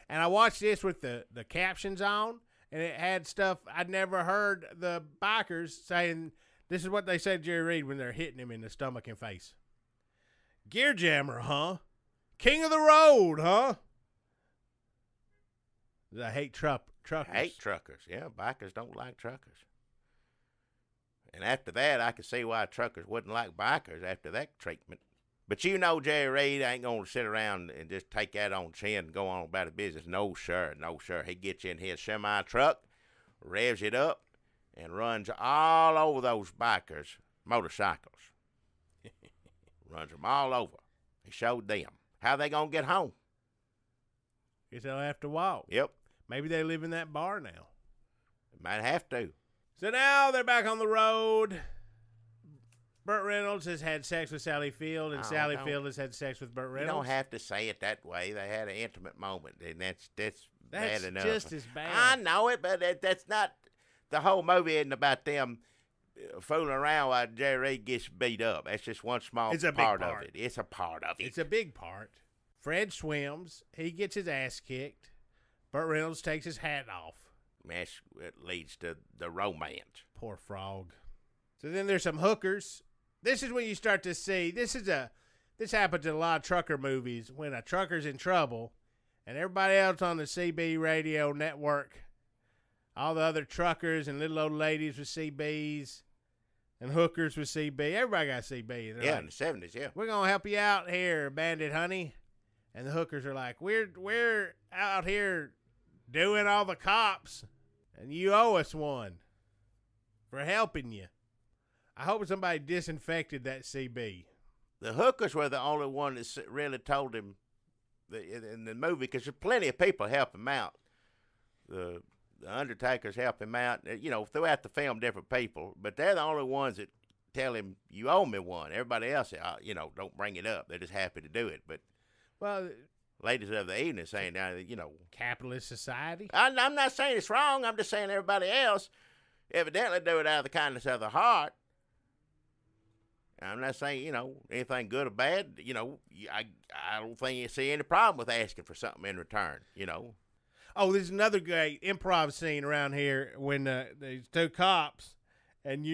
S1: And I watched this with the captions on, and it had stuff I'd never heard the bikers saying. This is what they said to Jerry Reed when they're hitting him in the stomach and face. "Gear jammer, huh? King of the road, huh?" I hate truckers.
S2: Hate truckers. Yeah, bikers don't like truckers. And after that, I could see why truckers wouldn't like bikers after that treatment. But Jerry Reed ain't going to sit around and just take that on chin and go on about his business. No, sir. He gets in his semi-truck, revs it up, and runs all over those bikers' motorcycles. Runs them all over. He showed them. How they going to get home?
S1: Guess they'll have to walk.
S2: Yep.
S1: Maybe they live in that bar now.
S2: They might have to.
S1: So now they're back on the road. Burt Reynolds has had sex with Sally Field, and Sally Field has had sex with Burt Reynolds.
S2: You don't have to say it that way. They had an intimate moment, and that's bad enough.
S1: That's just as bad.
S2: I know it, but that's not... The whole movie isn't about them fooling around while Jerry Reed gets beat up. That's just one small part of it. It's a part of it.
S1: It's a big part. Fred swims. He gets his ass kicked. Burt Reynolds takes his hat off.
S2: That's what leads to the romance.
S1: Poor frog. So then there's some hookers. This is when you start to see, this happens in a lot of trucker movies, when a trucker's in trouble and everybody else on the CB radio network, all the other truckers and little old ladies with CBs and hookers with CB, everybody got CB.
S2: Yeah, like, in the 70s, yeah.
S1: "We're going to help you out here, Bandit honey." And the hookers are like, we're out here doing all the cops, and you owe us one for helping you. I hope somebody disinfected that CB.
S2: The hookers were the only one that really told him in the movie, because there's plenty of people help him out. The Undertakers help him out, throughout the film, different people, but they're the only ones that tell him, you owe me one. Everybody else, don't bring it up. They're just happy to do it. But,
S1: well,
S2: ladies of the evening saying now that,
S1: capitalist society.
S2: I'm not saying it's wrong. I'm just saying everybody else evidently do it out of the kindness of their heart. I'm not saying, anything good or bad. I don't think you see any problem with asking for something in return,
S1: Oh, there's another great improv scene around here when there's two cops, and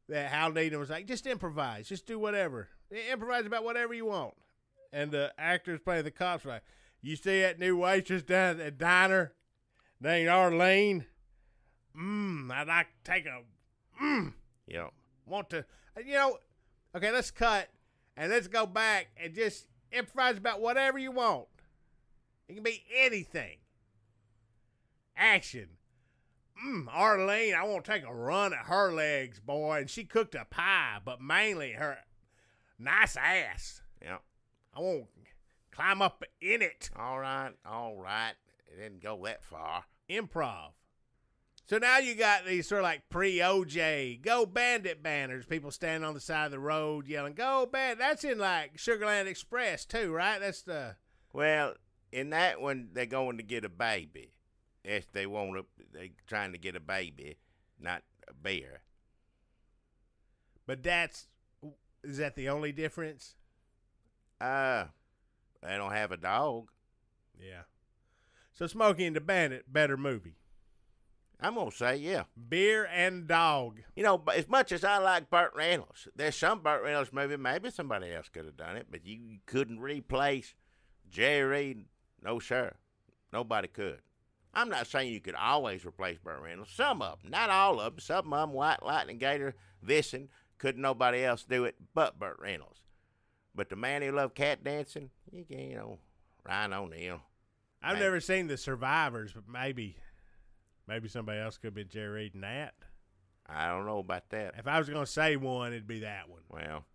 S1: that Hal Needham was like, just improvise, just do whatever. Improvise about whatever you want. And the actors playing the cops were like, you see that new waitress down at the diner named Arlene? I'd like to take a, want to, okay, let's cut, and let's go back and just improvise about whatever you want. It can be anything. Action. Arlene, I want to take a run at her legs, boy, and she cooked a pie, but mainly her nice ass.
S2: Yeah.
S1: I want to climb up in it.
S2: All right. It didn't go that far.
S1: Improv. So now you got these sort of like pre-OJ, go Bandit banners, people standing on the side of the road yelling, go Bandit. That's in like Sugarland Express too, right? That's the...
S2: Well, in that one, they're going to get a baby. If they're trying to get a baby, not a bear.
S1: But is that the only difference?
S2: They don't have a dog.
S1: Yeah. So Smokey and the Bandit, better movie.
S2: I'm going to say, yeah.
S1: Beer and dog.
S2: But as much as I like Burt Reynolds, there's some Burt Reynolds movie, maybe somebody else could have done it, but you couldn't replace Jerry Reed. No, sir. Nobody could. I'm not saying you could always replace Burt Reynolds. Some of them, not all of them. Some of them, White Lightning, Gator, Gleason, couldn't nobody else do it but Burt Reynolds. But the man who loved cat dancing, Ryan O'Neal.
S1: I've never seen The Survivors, but maybe somebody else could have been Jerry Reed in that.
S2: I don't know about that.
S1: If I was going to say one, it'd be that one.
S2: Well,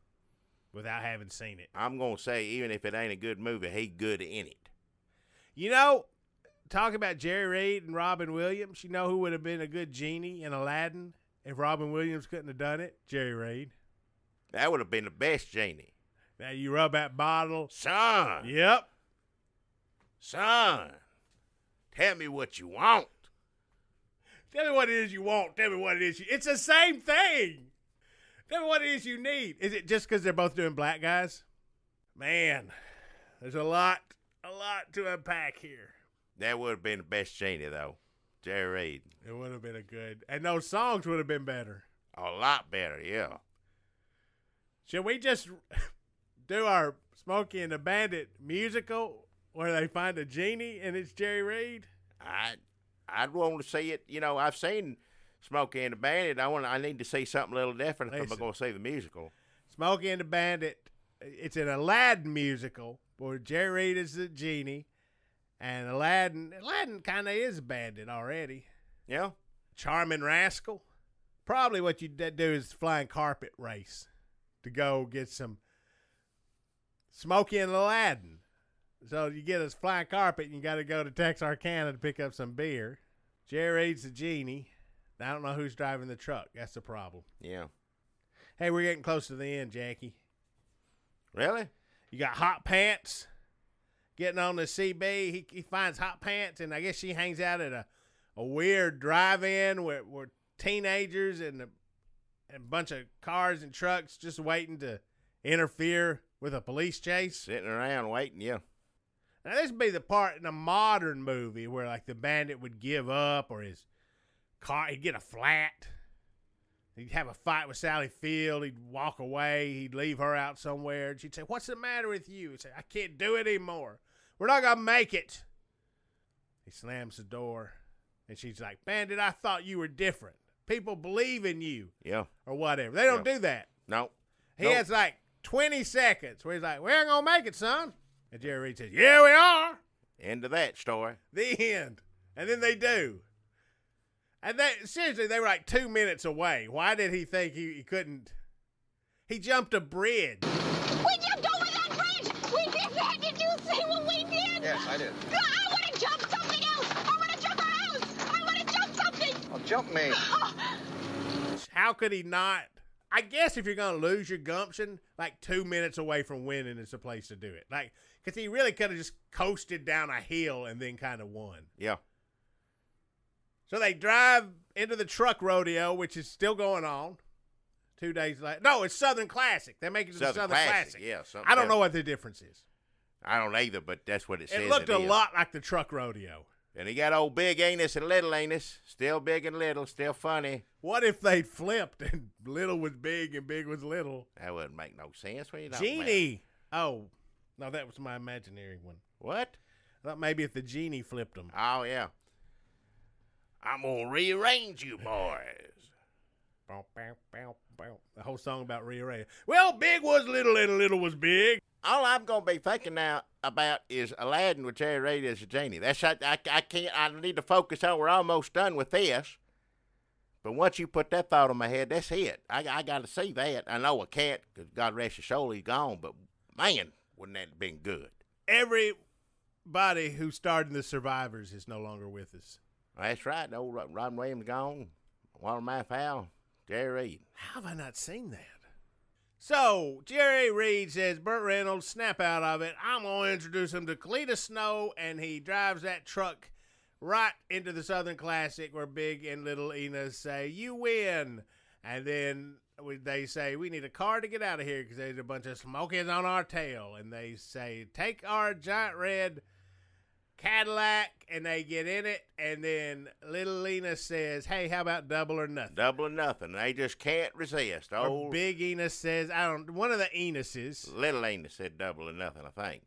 S1: without having seen it.
S2: I'm going to say, even if it ain't a good movie, he's good in it.
S1: Talking about Jerry Reed and Robin Williams, who would have been a good genie in Aladdin if Robin Williams couldn't have done it? Jerry Reed.
S2: That would have been the best genie.
S1: Now you rub that bottle.
S2: Son.
S1: Yep.
S2: Son. Tell me what you want.
S1: Tell me what it is you want. Tell me what it is. It's the same thing. Tell me what it is you need. Is it just because they're both doing black guys? Man, there's a lot to unpack here.
S2: That would have been the best genie, though. Jerry Reed.
S1: It would have been and those songs would have been better.
S2: A lot better, yeah.
S1: Should we just do our Smokey and the Bandit musical where they find a genie and it's Jerry Reed?
S2: I'd want to see it. I've seen Smokey and the Bandit. I need to see something a little different if I'm going to see the musical.
S1: Smokey and the Bandit, it's an Aladdin musical where Jerry Reed is the genie. And Aladdin kind of is a bandit already.
S2: Yeah.
S1: Charming rascal. Probably what you do is flying carpet race to go get some Smokey and Aladdin. So you get a flying carpet and you got to go to Texarkana to pick up some beer. Jerry Reed's the genie. I don't know who's driving the truck. That's the problem.
S2: Yeah.
S1: Hey, we're getting close to the end, Jackie.
S2: Really?
S1: You got Hot Pants. Getting on the CB, he finds Hot Pants, and I guess she hangs out at a weird drive-in where teenagers and a bunch of cars and trucks just waiting to interfere with a police chase.
S2: Sitting around waiting, yeah.
S1: Now, this would be the part in a modern movie where, like, the bandit would give up or his car, he'd get a flat. He'd have a fight with Sally Field. He'd walk away. He'd leave her out somewhere. And she'd say, what's the matter with you? He'd say, I can't do it anymore. We're not going to make it. He slams the door. And she's like, Bandit, I thought you were different. People believe in you.
S2: Yeah.
S1: Or whatever. They don't do that.
S2: No.
S1: He has like 20 seconds where he's like, we ain't going to make it, son. And Jerry Reed says, yeah, we are.
S2: End of that story.
S1: The end. And then they do. And seriously, they were like 2 minutes away. Why did he think he couldn't? He jumped a bridge.
S10: We jumped over that bridge! We did that! Did you see what we did?
S4: Yes, I did.
S10: I want to jump something else! I want to jump a house! I want to jump something!
S4: Oh, jump me.
S1: How could he not? I guess if you're going to lose your gumption, like 2 minutes away from winning is the place to do it. Like, because he really could have just coasted down a hill and then kind of won.
S2: Yeah.
S1: So they drive into the truck rodeo, which is still going on. 2 days later. No, it's Southern Classic. They make it to the Southern Classic.
S2: Yeah.
S1: I don't know what the difference is.
S2: I don't either, but that's what it says.
S1: It looked a lot like the truck rodeo.
S2: And he got old Big Enos and Little Enos. Still big and little, still funny.
S1: What if they flipped and little was big and big was little?
S2: That wouldn't make no sense. What you
S1: Genie. Oh, no, that was my imaginary one.
S2: What?
S1: I thought maybe if the genie flipped them.
S2: Oh, yeah. I'm going to rearrange you boys.
S1: The whole song about rearrange. Well, big was little and little was big.
S2: All I'm going to be thinking now about is Aladdin with Jerry Reed as a genie. That's I can't. I need to focus on. We're almost done with this. But once you put that thought in my head, that's it. I got to see that. I know I can't because God rest his soul, he's gone. But, man, wouldn't that have been good?
S1: Everybody who starred in The Survivors is no longer with us.
S2: That's right. Old Robin Williams gone. Walter Matthau, Jerry Reed.
S1: How have I not seen that? So, Jerry Reed says, Burt Reynolds, snap out of it. I'm going to introduce him to Cletus Snow, and he drives that truck right into the Southern Classic where Big and Little Enos say, you win. And then they say, we need a car to get out of here because there's a bunch of smokies on our tail. And they say, take our giant red Cadillac, and they get in it, and then Little Enos says, hey, how about double or nothing?
S2: Double or nothing. They just can't resist.
S1: Or Big Enos says, one of the Enoses.
S2: Little Enos said double or nothing, I think.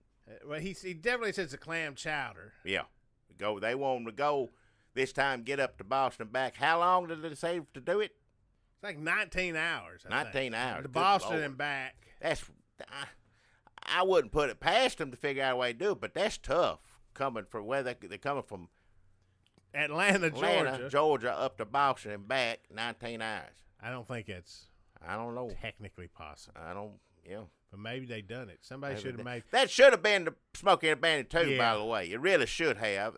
S1: Well, he definitely says a clam chowder.
S2: Yeah. They want him to go this time, get up to Boston and back. How long did they say to do it?
S1: It's like 19 hours.
S2: 19 hours.
S1: To Boston and back.
S2: I wouldn't put it past them to figure out a way to do it, but that's tough. Coming from where they're coming from,
S1: Atlanta,
S2: Georgia, up to Boston and back, 19 hours.
S1: I don't think it's.
S2: I don't know.
S1: Technically possible.
S2: I don't. Yeah.
S1: But maybe they done it. Somebody should have made.
S2: That should have been the Smokey and the Bandit 2, by the way. It really should have.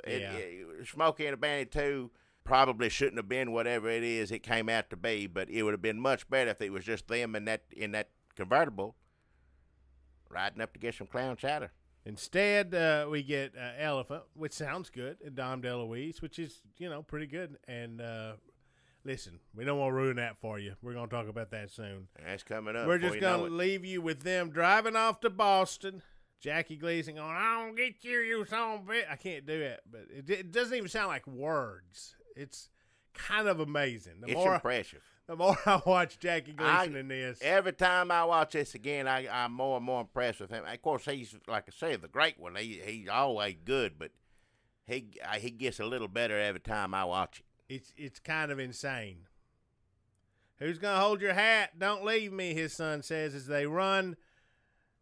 S2: Smokey and the Bandit 2 probably shouldn't have been whatever it is it came out to be, but it would have been much better if it was just them in that convertible riding up to get some clown chowder.
S1: Instead, we get Elephant, which sounds good, and Dom DeLuise, which is, pretty good. And listen, we don't want to ruin that for you. We're going to talk about that soon.
S2: That's coming up.
S1: We're just going to leave you with them driving off to Boston. Jackie Gleason going, I don't get you son of a bitch. I can't do it, but it doesn't even sound like words. It's kind of amazing.
S2: It's impressive.
S1: The more I watch Jackie Gleason in this.
S2: Every time I watch this again, I'm more and more impressed with him. Of course, he's, like I say, the great one. He's always good, but he gets a little better every time I watch it.
S1: It's kind of insane. Who's going to hold your hat? Don't leave me, his son says as they run.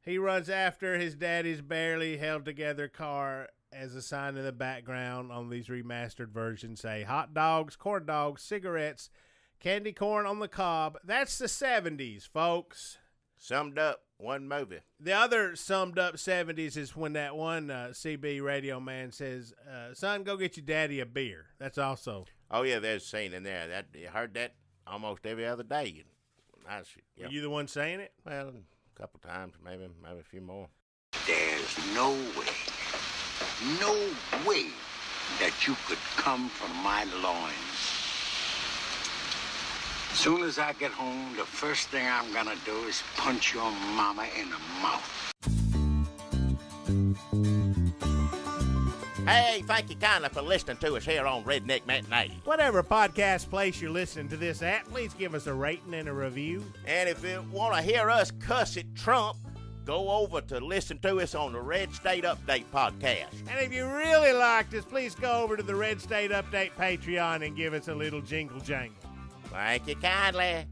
S1: He runs after his daddy's barely held together car as a sign in the background on these remastered versions say hot dogs, corn dogs, cigarettes, candy corn on the cob. That's the 70s, folks.
S2: Summed up one movie.
S1: The other summed up 70s is when that one CB radio man says, son, go get your daddy a beer. That's also.
S2: Oh, yeah, there's a scene in there. I heard that almost every other day.
S1: Were you the one saying it?
S2: Well, a couple times, maybe a few more.
S5: There's no way that you could come from my loins. As soon as I get home, the first thing I'm gonna do is punch your mama in the mouth.
S2: Hey, thank you kindly for listening to us here on Redneck Matinee.
S1: Whatever podcast place you're listening to this at, please give us a rating and a review.
S2: And if you want to hear us cuss at Trump, go over to listen to us on the Red State Update podcast.
S1: And if you really liked us, please go over to the Red State Update Patreon and give us a little jingle jangle.
S2: Thank you kindly.